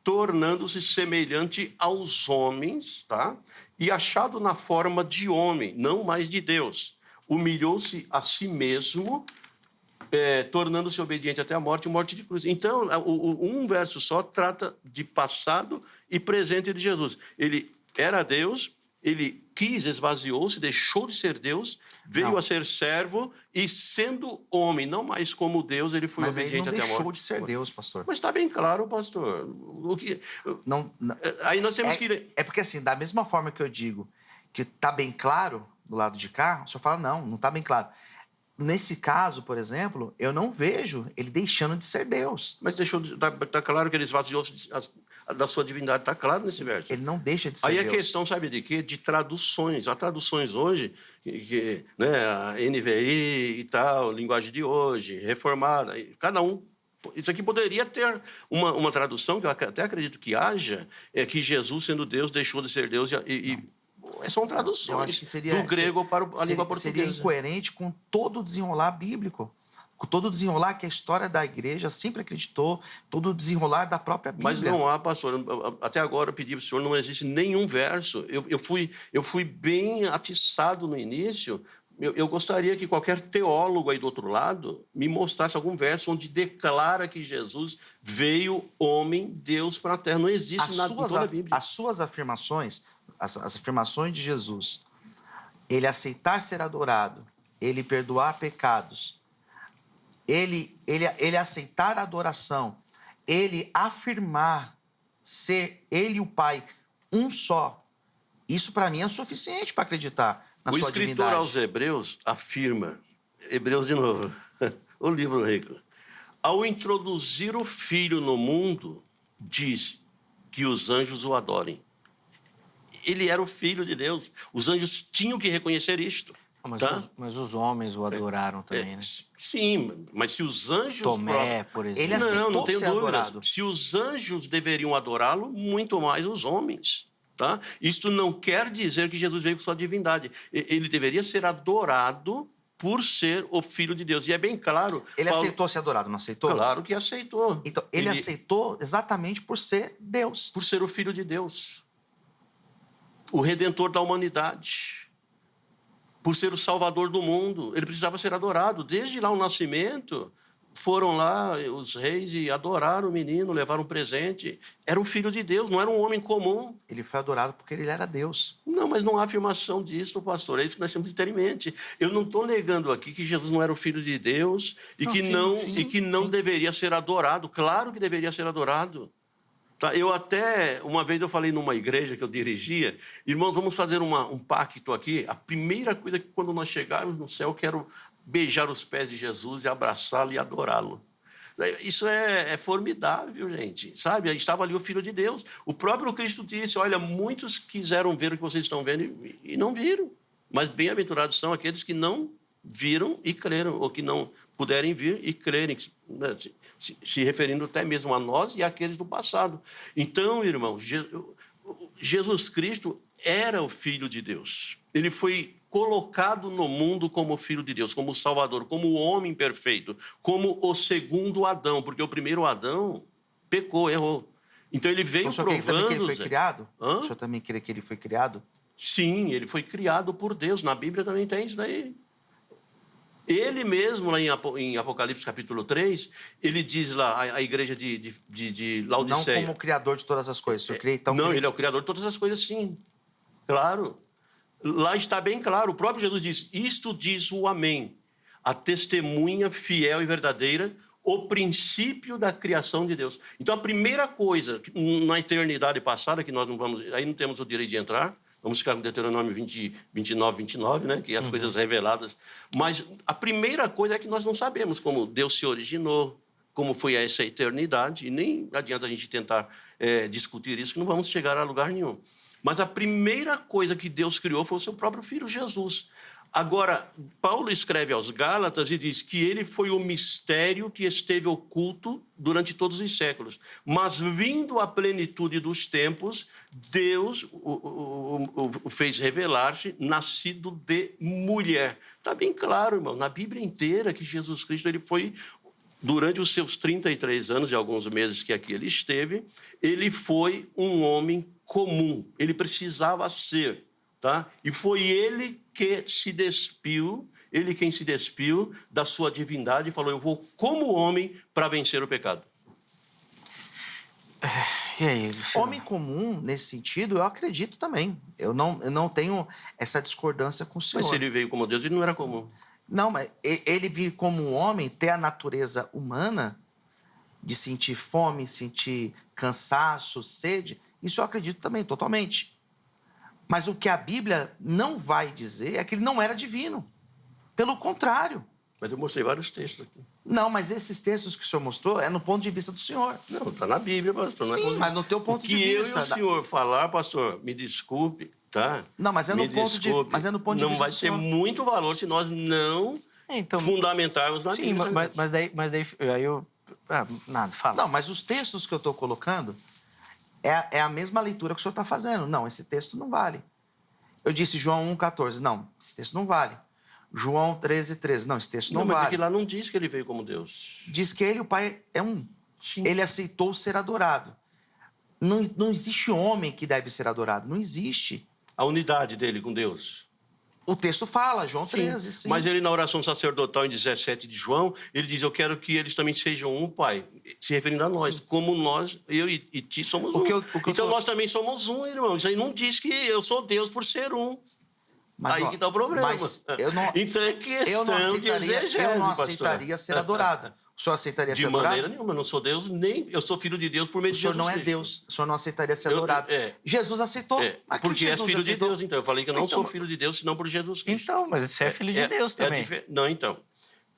tornando-se semelhante aos homens, tá? E achado na forma de homem, não mais de Deus. Humilhou-se a si mesmo, tornando-se obediente até a morte e morte de cruz. Então, um verso só trata de passado e presente de Jesus. Ele era Deus, ele quis, esvaziou-se, deixou de ser Deus, veio a ser servo e, sendo homem, não mais como Deus, ele foi obediente até a morte. Mas ele não deixou de ser Deus, pastor. Mas está bem claro, pastor. Aí nós temos que... É porque, assim, da mesma forma que eu digo que está bem claro do lado de cá, o senhor fala, não está bem claro. Nesse caso, por exemplo, eu não vejo ele deixando de ser Deus. Mas tá claro que ele esvaziou-se da sua divindade, está claro nesse verso. Ele não deixa de ser Aí Deus. Aí a questão, sabe de quê? De traduções. Há traduções hoje, né, a NVI e tal, linguagem de hoje, reformada, cada um. Isso aqui poderia ter uma tradução, que eu até acredito que haja, que Jesus, sendo Deus, deixou de ser Deus são traduções do grego para a língua portuguesa. Seria incoerente com todo o desenrolar bíblico. Com todo o desenrolar que a história da igreja sempre acreditou, todo o desenrolar da própria Bíblia. Mas não há, pastor. Até agora eu pedi para o senhor, não existe nenhum verso. Eu fui bem atiçado no início. Eu gostaria que qualquer teólogo aí do outro lado me mostrasse algum verso onde declara que Jesus veio homem, Deus para a terra. Não existe nada em toda a Bíblia. As suas afirmações, as afirmações de Jesus ele aceitar ser adorado, ele perdoar pecados, ele aceitar a adoração, ele afirmar ser ele e o Pai um só, isso para mim é suficiente para acreditar na O sua escritor divindade. aos Hebreus afirma, Hebreus de novo, o livro rico, ao introduzir o Filho no mundo, diz que os anjos o adorem. Ele era o Filho de Deus. Os anjos tinham que reconhecer isto. Mas os homens o adoraram também, né? Sim, mas se os anjos... Tomé, por exemplo. Ele aceitou não tenho ser dúvidas. adorado. Se os anjos deveriam adorá-lo, muito mais os homens. Tá? Isto não quer dizer que Jesus veio com sua divindade. Ele deveria ser adorado por ser o Filho de Deus. E é bem claro... Ele aceitou ser adorado, não aceitou? Claro que aceitou. Então, ele aceitou exatamente por ser Deus. Por ser o Filho de Deus. O Redentor da humanidade. Por ser o Salvador do mundo. Ele precisava ser adorado. Desde lá o nascimento, foram lá os reis e adoraram o menino, levaram um presente. Era o Filho de Deus, não era um homem comum. Ele foi adorado porque ele era Deus. Não, mas não há afirmação disso, pastor. É isso que nós temos que ter em mente. Eu não estou negando aqui que Jesus não era o Filho de Deus e que não deveria ser adorado. Claro que deveria ser adorado. Tá? Uma vez eu falei numa igreja que eu dirigia, irmãos, vamos fazer um pacto aqui. A primeira coisa é que quando nós chegarmos no céu, eu quero beijar os pés de Jesus e abraçá-lo e adorá-lo. Isso é formidável, gente, sabe? Estava ali o Filho de Deus. O próprio Cristo disse, olha, muitos quiseram ver o que vocês estão vendo e não viram. Mas bem-aventurados são aqueles que não viram e creram, ou que não puderem vir e crerem, né? Se referindo até mesmo a nós e àqueles do passado. Então, irmão, Jesus Cristo era o Filho de Deus. Ele foi colocado no mundo como Filho de Deus, como Salvador, como o homem perfeito, como o segundo Adão, porque o primeiro Adão pecou, errou. Então ele veio Então, provando... também que ele foi criado? Hã? O senhor também crê que ele foi criado? Sim, ele foi criado por Deus. Na Bíblia também tem isso daí. Ele mesmo, lá em Apocalipse capítulo 3, ele diz lá, a igreja de Laodiceia... Não como o criador de todas as coisas. O senhor crê, então, Não, ele é o criador de todas as coisas, sim. Claro. Lá está bem claro. O próprio Jesus diz, isto diz o Amém, a testemunha fiel e verdadeira, o princípio da criação de Deus. Então, a primeira coisa, na eternidade passada, que nós não vamos... Aí não temos o direito de entrar... Vamos ficar com Deuteronômio 29, né? Que é as coisas reveladas. Mas a primeira coisa é que nós não sabemos como Deus se originou, como foi essa eternidade, e nem adianta a gente tentar discutir isso, que não vamos chegar a lugar nenhum. Mas a primeira coisa que Deus criou foi o seu próprio Filho, Jesus. Agora, Paulo escreve aos Gálatas e diz que ele foi o mistério que esteve oculto durante todos os séculos. Mas, vindo à plenitude dos tempos, Deus o fez revelar-se, nascido de mulher. Está bem claro, irmão, na Bíblia inteira que Jesus Cristo ele foi, durante os seus 33 anos e alguns meses que aqui ele esteve, ele foi um homem comum. Ele precisava ser. Tá? E foi ele que se despiu, ele quem se despiu da sua divindade e falou, eu vou como homem para vencer o pecado. E aí, Luciano? Homem comum, nesse sentido, eu acredito também. Eu não tenho essa discordância com o senhor. Mas se ele veio como Deus, ele não era comum. Não, mas ele vir como um homem, ter a natureza humana de sentir fome, sentir cansaço, sede, isso eu acredito também, totalmente. Mas o que a Bíblia não vai dizer é que ele não era divino. Pelo contrário. Mas eu mostrei vários textos aqui. Não, mas esses textos que o senhor mostrou é no ponto de vista do senhor. Não, está na Bíblia, pastor. Não Sim, mas no teu ponto de vista. O que eu e o senhor falar, pastor, me desculpe, tá? Não, mas é no ponto de vista do senhor. Não vai ter muito valor se nós não fundamentarmos na Bíblia. Sim, mas daí aí eu... nada, fala. Não, mas os textos que eu estou colocando é a mesma leitura que o senhor está fazendo. Não, esse texto não vale. Eu disse João 1,14. Não, esse texto não vale. João 13,13. Não, esse texto não vale. Mas é que lá não diz que ele veio como Deus. Diz que ele e o Pai é um. Sim. Ele aceitou ser adorado. Não existe homem que deve ser adorado. Não existe. A unidade dele com Deus. O texto fala, João 13, sim. Mas ele, na oração sacerdotal, em 17 de João, ele diz, eu quero que eles também sejam um, Pai. Se referindo a nós. Sim. Como nós, eu e ti, somos um. Então nós também somos um, irmão. Isso aí não diz que eu sou Deus por ser um. Mas, Aí ó, que está o problema. mas eu não- Então é questão de exegese, eu não pastor. aceitaria ser adorado. O senhor aceitaria De ser adorado? maneira nenhuma, eu não sou Deus, nem eu sou filho de Deus por meio O de senhor Jesus não é Cristo. Deus. O senhor não aceitaria ser Eu- adorado. é. Jesus aceitou. É, porque é filho de Deus, então. Eu falei que eu não sou filho de Deus, senão por Jesus Cristo. Então, mas você é filho de Deus também. Não, então.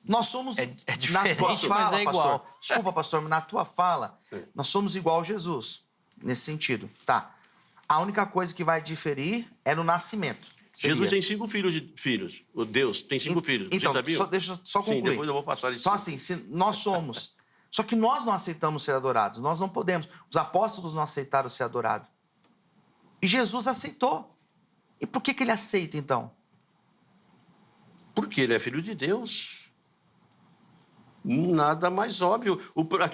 Nós somos, É na diferente, tua mas fala, é igual. pastor, desculpa, pastor, mas na tua fala, nós somos igual a Jesus, nesse sentido. Tá. A única coisa que vai diferir é no nascimento. Seria. Jesus tem 5 filhos. O Deus tem 5 filhos. Então, Você sabia? deixa eu só concluir. Sim, depois eu vou passar isso. Então, assim, se nós somos... Só que nós não aceitamos ser adorados. Nós não podemos. Os apóstolos não aceitaram ser adorados. E Jesus aceitou. E por que ele aceita, então? Porque ele é filho de Deus. Nada mais óbvio.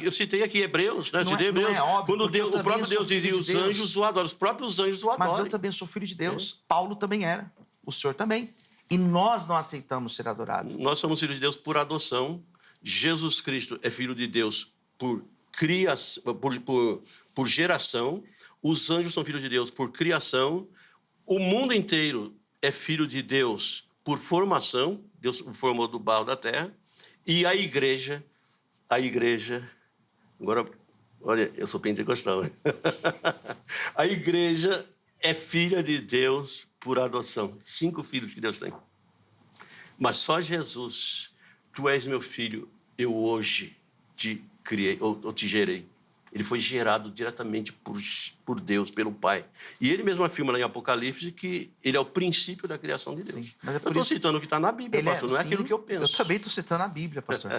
Eu citei aqui Hebreus, né? Não Citei é- não Hebreus. é óbvio, Quando porque eu o também próprio sou Deus dizia, filho os de Deus. anjos o adoram. Os próprios anjos o adoram. Mas eu também sou filho de Deus. Paulo também era. O senhor também. E nós não aceitamos ser adorados. Nós somos filhos de Deus por adoção. Jesus Cristo é filho de Deus por criação, por geração. Os anjos são filhos de Deus por criação. O mundo inteiro é filho de Deus por formação. Deus o formou do barro da terra. E a igreja... Agora, olha, eu sou pentecostal. Né? A igreja é filha de Deus por adoção. 5 filhos que Deus tem. Mas só Jesus, tu és meu filho, eu hoje te criei, ou te gerei. Ele foi gerado diretamente por Deus, pelo Pai. E ele mesmo afirma lá em Apocalipse que ele é o princípio da criação de Deus. Sim, mas é eu por estou isso- citando o que está na Bíblia, pastor, não é sim, aquilo que eu penso. Eu também estou citando a Bíblia, pastor.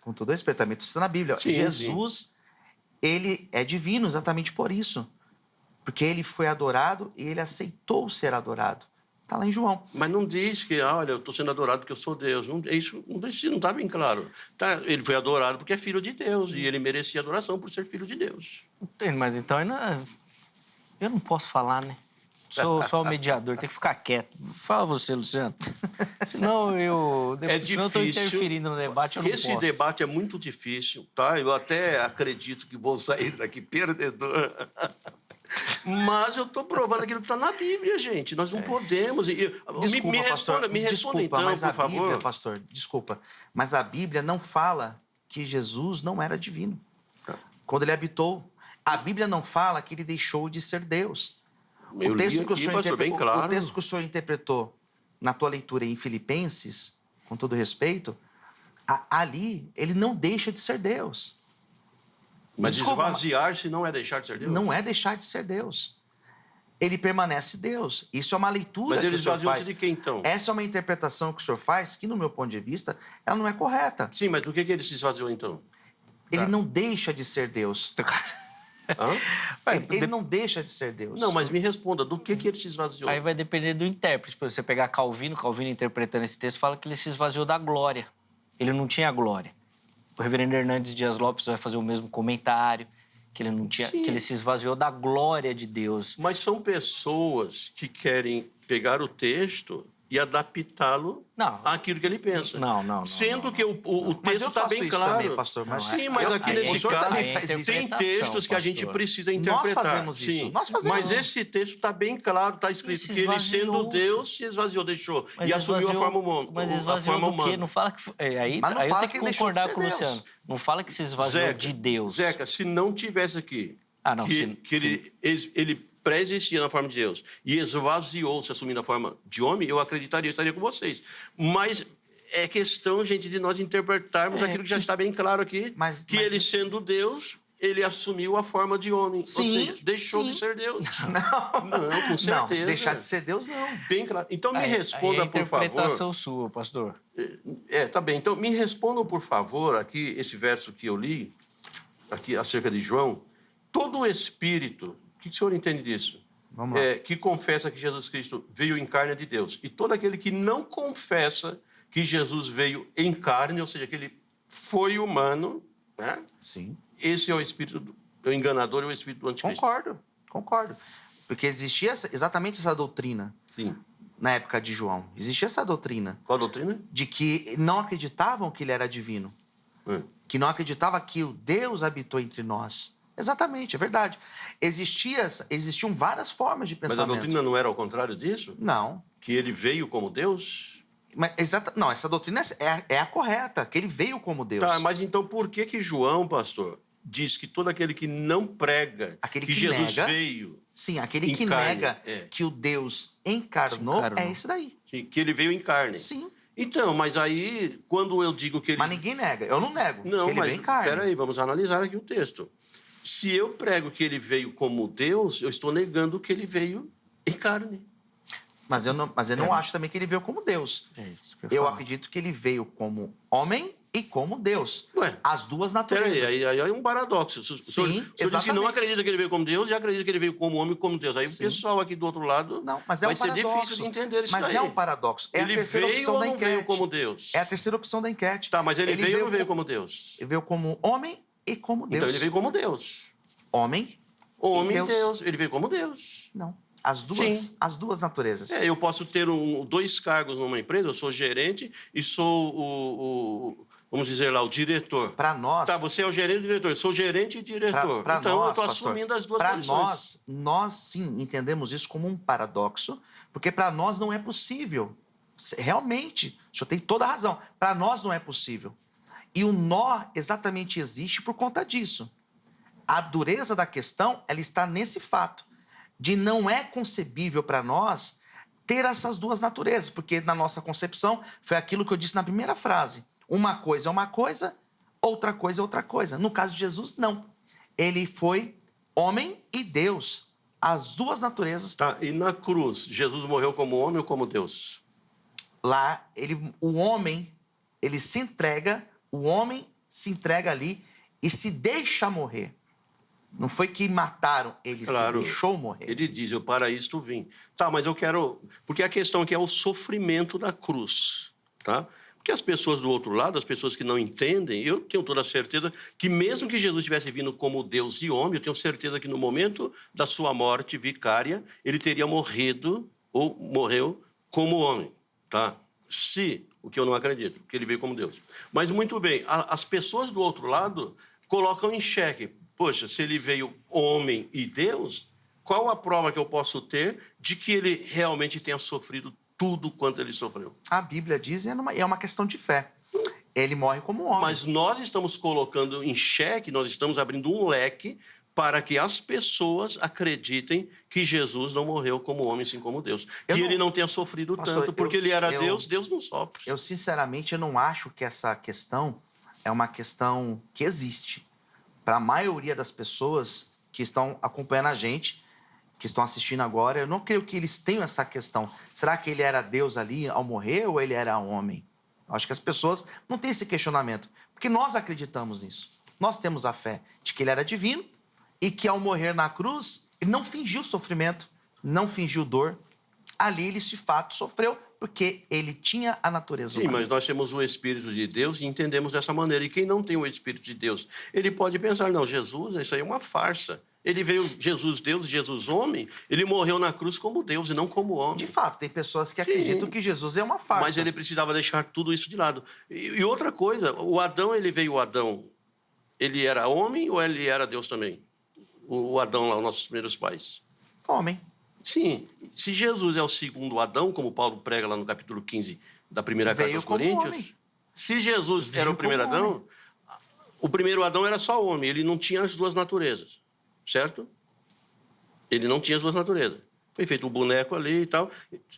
Com todo respeito, também estou citando a Bíblia. Sim, Jesus, ele é divino exatamente por isso. Porque ele foi adorado e ele aceitou ser adorado. Está lá em João. Mas não diz que, olha, eu estou sendo adorado porque eu sou Deus. Não, isso não está bem claro. Tá, ele foi adorado porque é filho de Deus e ele merecia adoração por ser filho de Deus. Mas então eu não posso falar, né? Sou só o mediador, tem que ficar quieto. Fala você, Luciano. Senão eu estou interferindo no debate, eu não Esse posso. debate é muito difícil, tá? Eu até acredito que vou sair daqui perdedor. Mas eu estou provando aquilo que está na Bíblia, gente. Nós não podemos. Desculpa, pastor. Me responda então, mas por a favor. Bíblia, pastor, desculpa. Mas a Bíblia não fala que Jesus não era divino. Quando ele habitou. A Bíblia não fala que ele deixou de ser Deus. Eu O texto, li que o, aqui, senhor pastor, bem claro. o texto que o senhor interpretou na tua leitura em Filipenses, com todo respeito, ali ele não deixa de ser Deus. Mas Desculpa, esvaziar-se não é deixar de ser Deus? Não é deixar de ser Deus. Ele permanece Deus. Isso é uma leitura Mas que ele o senhor esvaziou-se faz. de quem, então? Essa é uma interpretação que o senhor faz que, no meu ponto de vista, ela não é correta. Sim, mas do que ele se esvaziou, então? Ele não deixa de ser Deus. Hã? Ele não deixa de ser Deus. Não, mas me responda, do que ele se esvaziou? Aí vai depender do intérprete. Se você pegar Calvino interpretando esse texto, fala que ele se esvaziou da glória. Ele não tinha glória. O reverendo Hernandes Dias Lopes vai fazer o mesmo comentário, que ele não tinha, Sim. que ele se esvaziou da glória de Deus. Mas são pessoas que querem pegar o texto e adaptá-lo Não. àquilo que ele pensa. Não. Sendo que o Mas texto eu está faço bem isso claro. também, pastor, mas Sim, mas aqui aí nesse o senhor caso também faz isso. tem textos que a gente pastor. precisa interpretar. fazemos isso, Sim. nós fazemos. Mas esse texto está bem claro, está escrito se que ele, esvaziou, sendo Deus, se esvaziou, deixou. Mas e assumiu a esvaziou- forma humana. Mas a esvaziou forma do quê? humana. Não fala que... Aí Mas não eu fala tenho que que ele deixou de concordar ser com o Deus. Luciano. Não fala que se esvaziou de Deus. Zeca, se não tivesse aqui Ah, não, que ele pré-existia na forma de Deus e esvaziou-se assumindo a forma de homem, eu acreditaria, eu estaria com vocês. Mas é questão, gente, de nós interpretarmos aquilo que já está bem claro aqui, Mas- que ele sendo Deus, ele assumiu a forma de homem. Ou Sim, seja, deixou sim. de ser Deus. Não, com certeza. Não, deixar de ser Deus, não. Bem claro. Então me Aí responda, é por favor. interpretação sua, pastor. Tá bem. Então, me respondam, por favor, aqui, esse verso que eu li, aqui acerca de João. Todo espírito, o que o senhor entende disso? Vamos lá. Que confessa que Jesus Cristo veio em carne de Deus. E todo aquele que não confessa que Jesus veio em carne, ou seja, que ele foi humano, né? Sim. Esse é o espírito, o enganador, é o espírito do anticristo. Concordo. Porque existia exatamente essa doutrina Sim. na época de João. Existia essa doutrina Qual a doutrina? de que não acreditavam que ele era divino. Que não acreditava que o Deus habitou entre nós. Exatamente, é verdade. Existiam várias formas de Mas pensamento. a doutrina não era ao contrário disso? Não. Que ele veio como Deus? Mas, não, essa doutrina é a correta, que ele veio como Deus. Tá, mas então por que João, pastor, diz que todo aquele que não prega Aquele que que Jesus nega, veio... Sim, aquele que carne, nega que o Deus encarnou, encarnou. é esse daí. Que ele veio em carne. Sim. Então, mas aí, quando eu digo que ele... Mas ninguém nega. Eu não nego Não, que ele mas veio em carne. peraí, vamos analisar aqui o texto. Se eu prego que ele veio como Deus, eu estou negando que ele veio em carne. Mas eu não acho também que ele veio como Deus. É isso que Eu falar. acredito que ele veio como homem e como Deus. Ué, As duas naturezas. Peraí, aí é um paradoxo. O senhor diz que não exatamente. acredita que ele veio como Deus e acredita que ele veio como homem e como Deus. Aí o pessoal aqui do outro lado Não, mas é vai um ser paradoxo. difícil de entender isso Mas daí. é um paradoxo. É Ele a terceira veio opção ou da não enquete. veio como Deus? É a terceira opção da enquete. Tá, mas ele veio ou não veio como como Deus? Ele veio como homem e como Deus. Então ele veio como Deus. Homem Homem e e Deus. Ele veio como Deus. Não. Sim. As duas naturezas. Eu posso ter dois cargos numa empresa, eu sou gerente e sou vamos dizer lá, o diretor. Para nós... Tá, você é o gerente e o diretor, eu sou gerente e diretor. Pra Então nós, eu estou pastor, assumindo as duas pra posições. nós sim entendemos isso como um paradoxo, porque para nós não é possível. Realmente, o senhor tem toda a razão. Para nós não é possível. E o nó exatamente existe por conta disso. A dureza da questão, ela está nesse fato de não é concebível para nós ter essas duas naturezas, porque na nossa concepção foi aquilo que eu disse na primeira frase. Uma coisa é uma coisa, outra coisa é outra coisa. No caso de Jesus, não. Ele foi homem e Deus. As duas naturezas. Tá, e na cruz, Jesus morreu como homem ou como Deus? Lá, o homem se entrega ali e se deixa morrer. Não foi que mataram, ele Claro, se deixou morrer. Ele diz, eu para isto vim. Tá, mas eu quero... Porque a questão aqui é o sofrimento da cruz, tá? Porque as pessoas do outro lado, as pessoas que não entendem, eu tenho toda a certeza que mesmo que Jesus tivesse vindo como Deus e homem, eu tenho certeza que no momento da sua morte vicária, ele teria morrido ou morreu como homem, tá? O que eu não acredito, que ele veio como Deus. Mas muito bem, as pessoas do outro lado colocam em xeque. Poxa, se ele veio homem e Deus, qual a prova que eu posso ter de que ele realmente tenha sofrido tudo quanto ele sofreu? A Bíblia diz e é uma questão de fé. Ele morre como homem. Mas nós estamos colocando em xeque, nós estamos abrindo um leque para que as pessoas acreditem que Jesus não morreu como homem, sim como Deus. Ele não tenha sofrido tanto, porque ele era Deus, Deus não sofre. Eu, sinceramente, eu não acho que essa questão é uma questão que existe. Para a maioria das pessoas que estão acompanhando a gente, que estão assistindo agora, eu não creio que eles tenham essa questão. Será que ele era Deus ali ao morrer ou ele era homem? Eu acho que as pessoas não têm esse questionamento, porque nós acreditamos nisso. Nós temos a fé de que ele era divino e que ao morrer na cruz, ele não fingiu sofrimento, não fingiu dor. Ali ele, de fato, sofreu, porque ele tinha a natureza Sim, humana. mas nós temos o Espírito de Deus e entendemos dessa maneira. E quem não tem o Espírito de Deus, ele pode pensar, não, Jesus, isso aí é uma farsa. Ele veio, Jesus Deus, Jesus homem, ele morreu na cruz como Deus e não como homem. De fato, tem pessoas que acreditam que Jesus é uma farsa. Mas ele precisava deixar tudo isso de lado. E outra coisa, o Adão, ele era homem ou ele era Deus também? O Adão lá, os nossos primeiros pais. Homem. Sim. Se Jesus é o segundo Adão, como Paulo prega lá no capítulo 15 da primeira carta aos Coríntios, se Jesus era o primeiro Adão, o primeiro Adão era só homem, ele não tinha as duas naturezas, certo? Ele não tinha as duas naturezas. Foi feito um boneco ali e tal,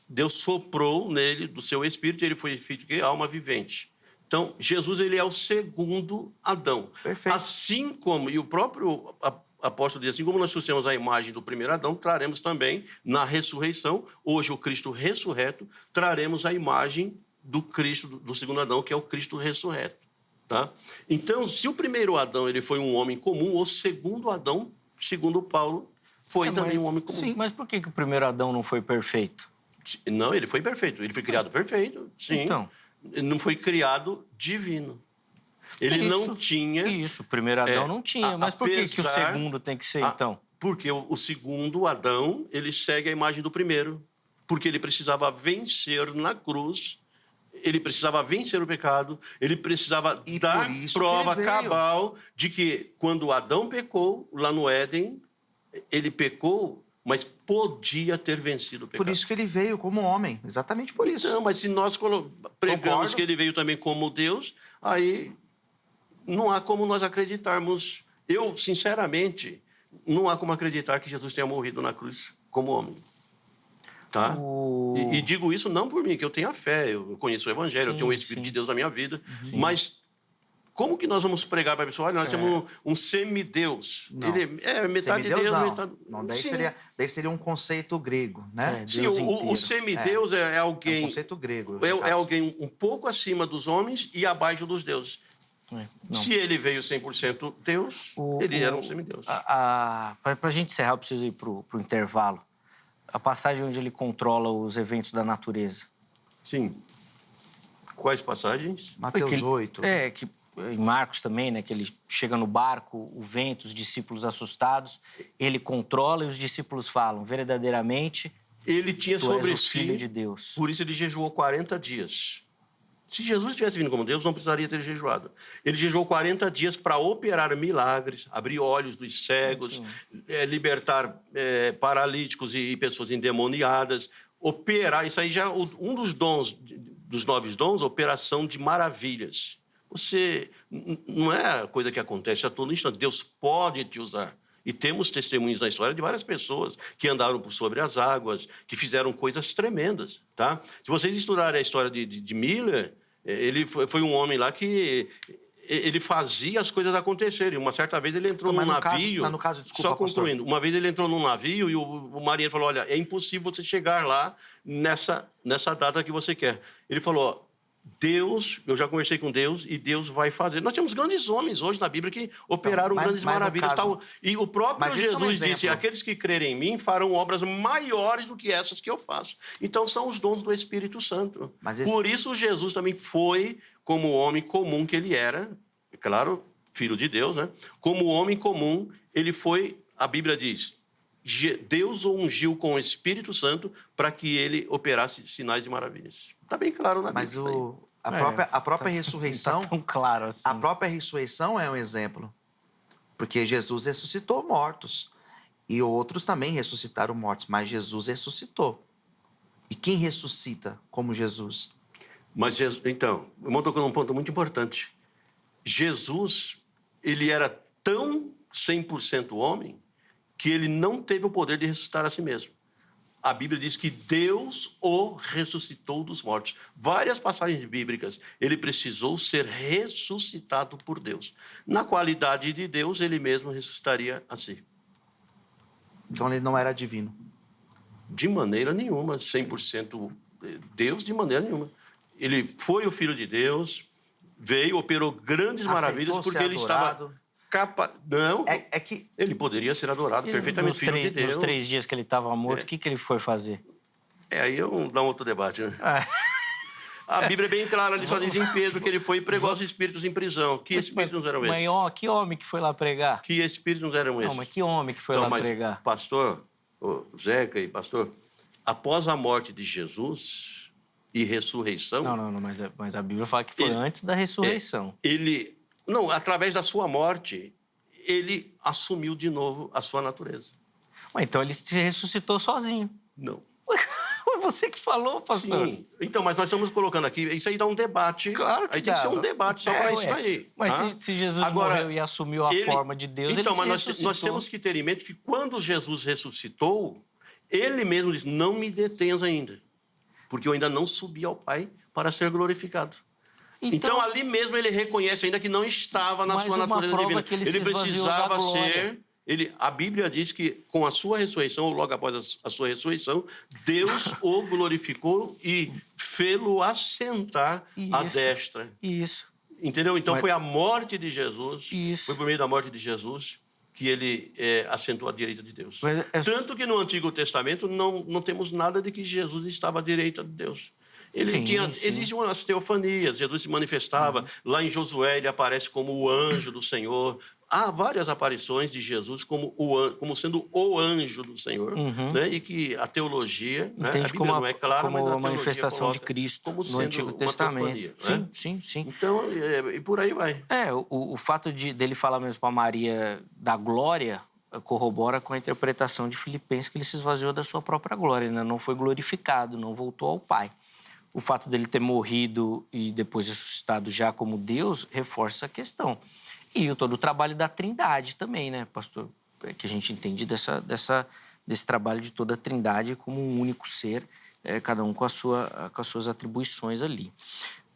Deus soprou nele do seu espírito e ele foi feito que alma vivente. Então, Jesus ele é o segundo Adão. Perfeito. Assim como, e o próprio apóstolo diz, assim como nós trouxemos a imagem do primeiro Adão, traremos também na ressurreição, hoje o Cristo ressurreto, traremos a imagem do Cristo, do segundo Adão, que é o Cristo ressurreto. Tá? Então, se o primeiro Adão ele foi um homem comum, o segundo Adão, segundo Paulo, foi também um homem comum. Sim, mas por que o primeiro Adão não foi perfeito? Não, ele foi perfeito. Ele foi criado perfeito, sim. Então. Ele não foi criado divino. Ele não tinha... Isso, o primeiro Adão não tinha. Mas por que o segundo tem que ser, então? Porque o segundo Adão, ele segue a imagem do primeiro. Porque ele precisava vencer na cruz, ele precisava vencer o pecado, ele precisava dar prova cabal de que quando Adão pecou, lá no Éden, ele pecou, mas podia ter vencido o pecado. Por isso que ele veio como homem, exatamente por isso. Não, mas se nós pregamos Concordo. que ele veio também como Deus, aí não há como nós acreditarmos. Eu, sinceramente, não há como acreditar que Jesus tenha morrido na cruz como homem. Tá? E digo isso não por mim, que eu tenho a fé, eu conheço o Evangelho, eu tenho o Espírito de Deus na minha vida, mas como que nós vamos pregar para a pessoa? Olha, nós temos um semideus. Não. Ele é metade Semideus, Deus, não. metade... Não, Sim. daí seria um conceito grego, né? Sim, Deus o inteiro. semideus é É um alguém... conceito grego. É alguém um pouco acima dos homens e abaixo dos deuses. Não. Se ele veio 100% Deus, ele era um semideus. Para a gente encerrar, eu preciso ir para o intervalo. A passagem onde ele controla os eventos da natureza. Sim. Quais passagens? Mateus Que ele- 8. que em Marcos também, né? Que ele chega no barco, o vento, os discípulos assustados. Ele controla e os discípulos falam, verdadeiramente, Ele tinha tu sobre és o Filho si, de Deus. por isso ele jejuou 40 dias. Se Jesus tivesse vindo como Deus, não precisaria ter jejuado. Ele jejuou 40 dias para operar milagres, abrir olhos dos cegos, libertar paralíticos e pessoas endemoniadas, operar. Isso aí já é um dos dons, dos 9 dons, operação de maravilhas. Não é coisa que acontece a todo instante. Deus pode te usar. E temos testemunhos na história de várias pessoas que andaram por sobre as águas, que fizeram coisas tremendas, tá? Se vocês estudarem a história de Miller, ele foi um homem lá que ele fazia as coisas acontecerem. Uma certa vez ele entrou num navio... mas no caso, desculpa, só concluindo. Uma vez ele entrou num navio e o marinheiro falou, olha, é impossível você chegar lá nessa data que você quer. Ele falou... Deus, eu já conversei com Deus e Deus vai fazer. Nós temos grandes homens hoje na Bíblia que operaram grandes maravilhas. caso, E o próprio isso é um Jesus disse, exemplo. aqueles que crerem em mim farão obras maiores do que essas que eu faço. Então são os dons do Espírito Santo. Por isso Jesus também foi como homem comum que ele era, claro, filho de Deus, né? Como homem comum, ele foi, a Bíblia diz, Deus o ungiu com o Espírito Santo para que ele operasse sinais e maravilhas. Está bem claro na Bíblia. Mas isso a própria ressurreição... Não tá tão claro assim. A própria ressurreição é um exemplo. Porque Jesus ressuscitou mortos. E outros também ressuscitaram mortos. Mas Jesus ressuscitou. E quem ressuscita como Jesus? Mas, então, o irmão tocou num ponto muito importante. Jesus, ele era tão 100% homem que ele não teve o poder de ressuscitar a si mesmo. A Bíblia diz que Deus o ressuscitou dos mortos. Várias passagens bíblicas, ele precisou ser ressuscitado por Deus. Na qualidade de Deus, ele mesmo ressuscitaria a si. Então ele não era divino. De maneira nenhuma, 100% Deus, de maneira nenhuma. Ele foi o Filho de Deus, veio, operou grandes maravilhas, Aceitou porque ser ele adorado. estava capaz... Não, É que ele poderia ser adorado perfeitamente, Filho de Deus. Nos 3 dias que ele estava morto, o que ele foi fazer? Aí dá um outro debate, né? A Bíblia é bem clara, ali só diz em Pedro que ele foi e pregou aos espíritos em prisão. Que espíritos eram esses? Mas que homem que foi lá pregar? Que espíritos eram esses? Não, mas que homem que foi Então, lá mas, pregar? pastor, Zeca e pastor, após a morte de Jesus e ressurreição... Não, mas a Bíblia fala que foi antes da ressurreição. Não, através da sua morte, ele assumiu de novo a sua natureza. Ué, então ele se ressuscitou sozinho. Não. Foi você que falou, pastor. Sim, então, mas nós estamos colocando aqui, isso aí dá um debate. Claro que aí tem que dá. ser um debate só para isso aí. Mas tá? se Jesus Agora, morreu e assumiu a forma de Deus, então, ele mas se ressuscitou. nós temos que ter em mente que quando Jesus ressuscitou, ele mesmo disse, não me detenhas ainda, porque eu ainda não subi ao Pai para ser glorificado. Então ali mesmo ele reconhece ainda que não estava na mais sua uma natureza prova divina. que ele se esvaziou precisava da glória. ser... a Bíblia diz que com a sua ressurreição, ou logo após a sua ressurreição, Deus o glorificou e fê-lo assentar à destra. Isso. Entendeu? Então foi a morte de Jesus, Isso. foi por meio da morte de Jesus que ele assentou à direita de Deus. Tanto que no Antigo Testamento não temos nada de que Jesus estava à direita de Deus. Existiam as teofanias, Jesus se manifestava. Lá em Josué ele aparece como o anjo do Senhor. Há várias aparições de Jesus como sendo o anjo do Senhor, né? E que a teologia, né? A Bíblia como não é clara, mas a a teologia manifestação de coloca Cristo como no sendo Antigo uma Testamento. teofania, né? Sim. Então, e por aí vai. O fato dele falar mesmo para Maria da glória, corrobora com a interpretação de Filipenses que ele se esvaziou da sua própria glória, né? Não foi glorificado, não voltou ao Pai. O fato dele ter morrido e depois ressuscitado já como Deus reforça a questão. E todo o trabalho da Trindade também, né, pastor? Que a gente entende desse trabalho de toda a Trindade como um único ser, cada um com as suas atribuições ali.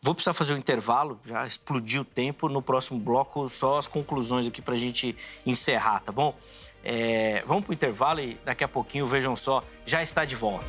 Vou precisar fazer um intervalo, já explodiu o tempo. No próximo bloco, só as conclusões aqui para a gente encerrar, tá bom? Vamos para o intervalo e daqui a pouquinho, vejam só, já está de volta.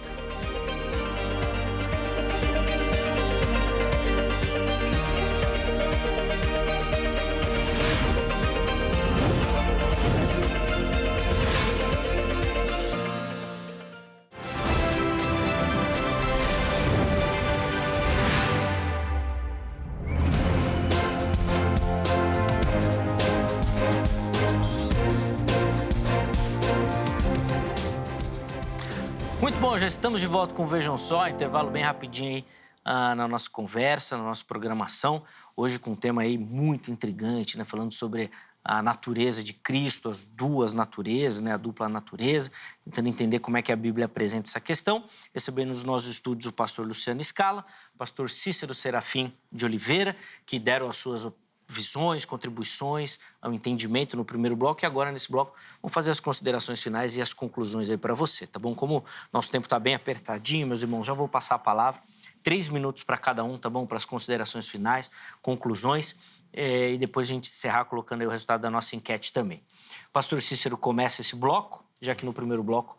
Muito bom, já estamos de volta com Vejam Só, intervalo bem rapidinho aí na nossa conversa, na nossa programação. Hoje com um tema aí muito intrigante, né? Falando sobre a natureza de Cristo, as duas naturezas, né? A dupla natureza, tentando entender como é que a Bíblia apresenta essa questão. Recebendo nos nossos estúdios o pastor Luciano Scala, o pastor Cícero Serafim de Oliveira, que deram as suas visões, contribuições ao entendimento no primeiro bloco, e agora nesse bloco vamos fazer as considerações finais e as conclusões aí para você, tá bom? Como nosso tempo está bem apertadinho, meus irmãos, já vou passar a palavra, 3 minutos para cada um, tá bom? Para as considerações finais, conclusões, e depois a gente encerrar colocando aí o resultado da nossa enquete também. O pastor Cícero começa esse bloco, já que no primeiro bloco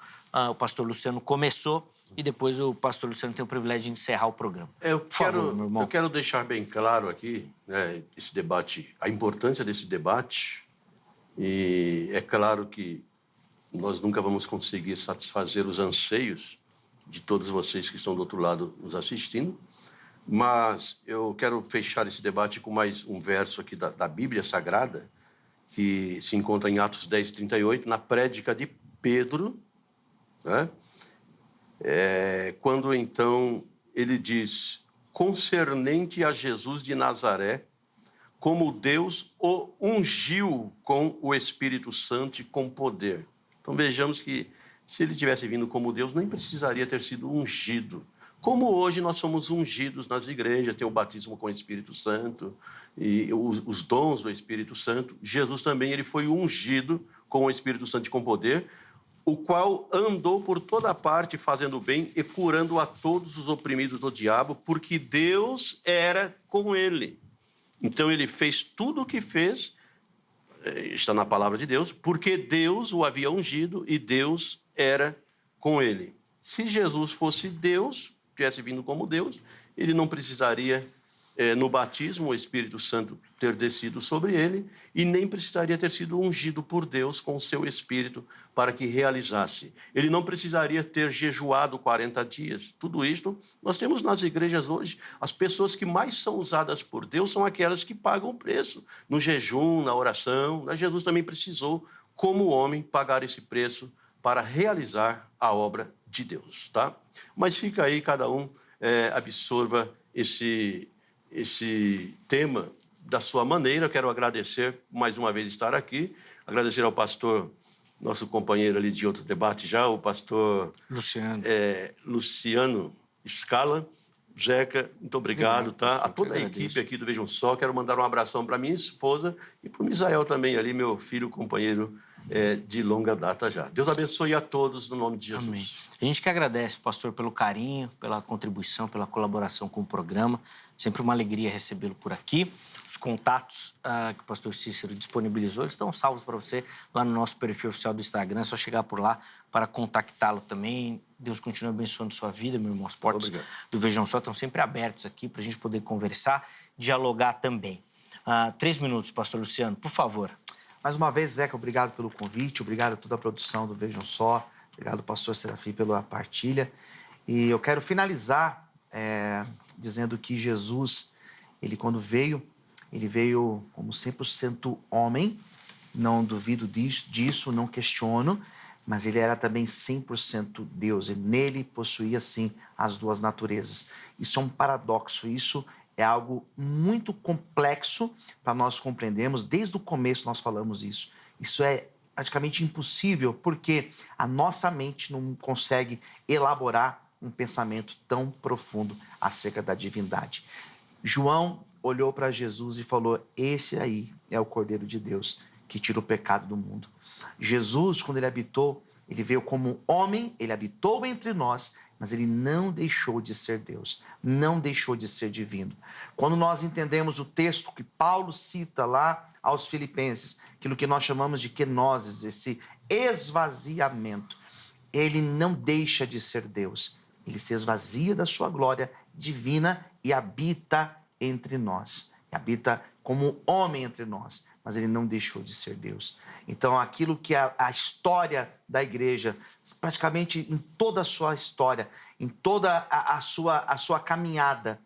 o pastor Luciano começou, e depois o pastor Luciano tem o privilégio de encerrar o programa. Eu quero deixar bem claro aqui, né, esse debate, a importância desse debate. E é claro que nós nunca vamos conseguir satisfazer os anseios de todos vocês que estão do outro lado nos assistindo, mas eu quero fechar esse debate com mais um verso aqui da Bíblia Sagrada, que se encontra em Atos 10:38, na prédica de Pedro, né? Quando então ele diz: concernente a Jesus de Nazaré, como Deus o ungiu com o Espírito Santo e com poder. Então vejamos que se ele tivesse vindo como Deus, nem precisaria ter sido ungido. Como hoje nós somos ungidos nas igrejas, tem o batismo com o Espírito Santo e os dons do Espírito Santo, Jesus também ele foi ungido com o Espírito Santo e com poder, o qual andou por toda parte fazendo bem e curando a todos os oprimidos do diabo, porque Deus era com ele. Então ele fez tudo o que fez, está na palavra de Deus, porque Deus o havia ungido e Deus era com ele. Se Jesus fosse Deus, tivesse vindo como Deus, ele não precisaria, no batismo, o Espírito Santo ter descido sobre ele e nem precisaria ter sido ungido por Deus com o seu Espírito para que realizasse. Ele não precisaria ter jejuado 40 dias. Tudo isto nós temos nas igrejas hoje. As pessoas que mais são usadas por Deus são aquelas que pagam o preço no jejum, na oração. Mas Jesus também precisou, como homem, pagar esse preço para realizar a obra de Deus, tá? Mas fica aí, cada um absorva esse tema da sua maneira. Eu quero agradecer mais uma vez estar aqui, agradecer ao pastor, nosso companheiro ali de outro debate já, o pastor Luciano Scala. Zeca, muito obrigado, tá? A toda a equipe aqui do Vejam Só, quero mandar um abração para minha esposa e para o Misael também ali, meu filho, companheiro de longa data já. Deus abençoe a todos no nome de Jesus. Amém. A gente que agradece, pastor, pelo carinho, pela contribuição, pela colaboração com o programa. Sempre uma alegria recebê-lo por aqui. Os contatos que o pastor Cícero disponibilizou estão salvos para você lá no nosso perfil oficial do Instagram. É só chegar por lá para contactá-lo também. Deus continue abençoando sua vida, meu irmão. As portas do Vejam Só estão sempre abertas aqui para a gente poder conversar, dialogar também. 3 minutos, pastor Luciano, por favor. Mais uma vez, Zeca, obrigado pelo convite, obrigado a toda a produção do Vejam Só, obrigado, pastor Serafim, pela partilha. E eu quero finalizar dizendo que Jesus, ele quando veio, ele veio como 100% homem, não duvido disso, não questiono, mas ele era também 100% Deus, e nele possuía, sim, as duas naturezas. Isso é um paradoxo, isso é algo muito complexo para nós compreendermos. Desde o começo nós falamos isso. Isso é praticamente impossível, porque a nossa mente não consegue elaborar um pensamento tão profundo acerca da divindade. João olhou para Jesus e falou: esse aí é o Cordeiro de Deus que tira o pecado do mundo. Jesus, quando ele habitou, ele veio como homem, ele habitou entre nós, mas ele não deixou de ser Deus, não deixou de ser divino. Quando nós entendemos o texto que Paulo cita lá aos Filipenses, aquilo que nós chamamos de kenosis, esse esvaziamento, ele não deixa de ser Deus. Ele se esvazia da sua glória divina e habita entre nós. E habita como homem entre nós, mas ele não deixou de ser Deus. Então, aquilo que a história da igreja, praticamente em toda a sua história, em toda a sua caminhada,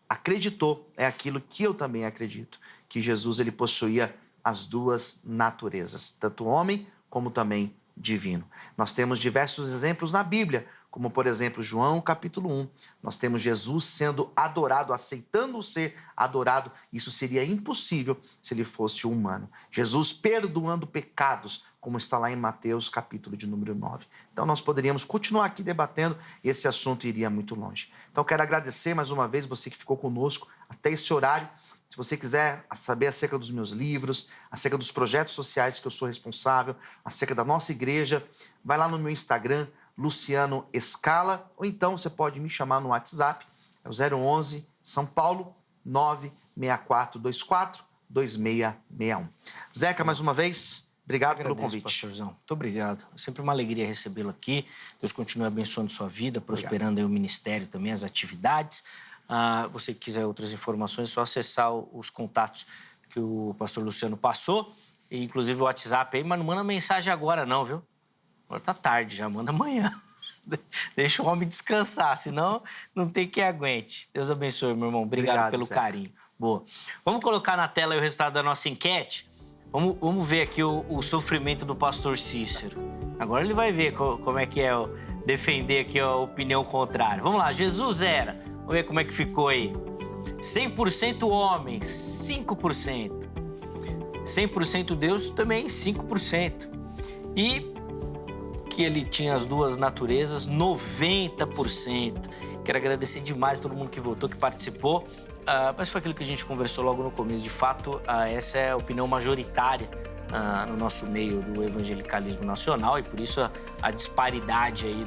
acreditou, é aquilo que eu também acredito, que Jesus ele possuía as duas naturezas, tanto homem como também divino. Nós temos diversos exemplos na Bíblia, como, por exemplo, João, capítulo 1. Nós temos Jesus sendo adorado, aceitando ser adorado. Isso seria impossível se ele fosse humano. Jesus perdoando pecados, como está lá em Mateus, capítulo de número 9. Então, nós poderíamos continuar aqui debatendo e esse assunto iria muito longe. Então, quero agradecer mais uma vez você que ficou conosco até esse horário. Se você quiser saber acerca dos meus livros, acerca dos projetos sociais que eu sou responsável, acerca da nossa igreja, vai lá no meu Instagram, Luciano Escala, ou então você pode me chamar no WhatsApp, é o 011 São Paulo 964242661. Zeca, mais uma vez, obrigado pelo convite. Pastorzão. Muito obrigado. É sempre uma alegria recebê-lo aqui. Deus continue abençoando sua vida, prosperando aí o ministério também, as atividades. Você que quiser outras informações, é só acessar os contatos que o pastor Luciano passou, e inclusive o WhatsApp aí, mas não manda mensagem agora não, viu? Agora tá tarde, já manda amanhã. Deixa o homem descansar, senão não tem quem aguente. Deus abençoe, meu irmão. Obrigado pelo carinho. Boa. Vamos colocar na tela aí o resultado da nossa enquete? Vamos ver aqui o sofrimento do pastor Cícero. Agora ele vai ver como é que é defender aqui a opinião contrária. Vamos lá, Jesus era. Vamos ver como é que ficou aí. 100% homem, 5%. 100% Deus, também 5%. E que ele tinha as duas naturezas, 90%. Quero agradecer demais a todo mundo que votou, que participou. Mas foi aquilo que a gente conversou logo no começo. De fato, essa é a opinião majoritária no nosso meio do evangelicalismo nacional e por isso a disparidade aí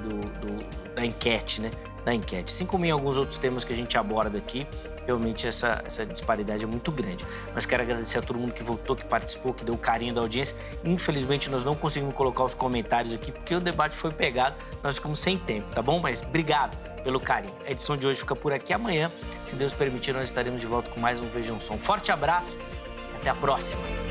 da enquete, né? Da enquete. Assim como em alguns outros temas que a gente aborda aqui, realmente essa disparidade é muito grande. Mas quero agradecer a todo mundo que votou, que participou, que deu o carinho da audiência. Infelizmente, nós não conseguimos colocar os comentários aqui, porque o debate foi pegado, nós ficamos sem tempo, tá bom? Mas obrigado pelo carinho. A edição de hoje fica por aqui. Amanhã, se Deus permitir, nós estaremos de volta com mais um Vejam Som. Forte abraço, até a próxima.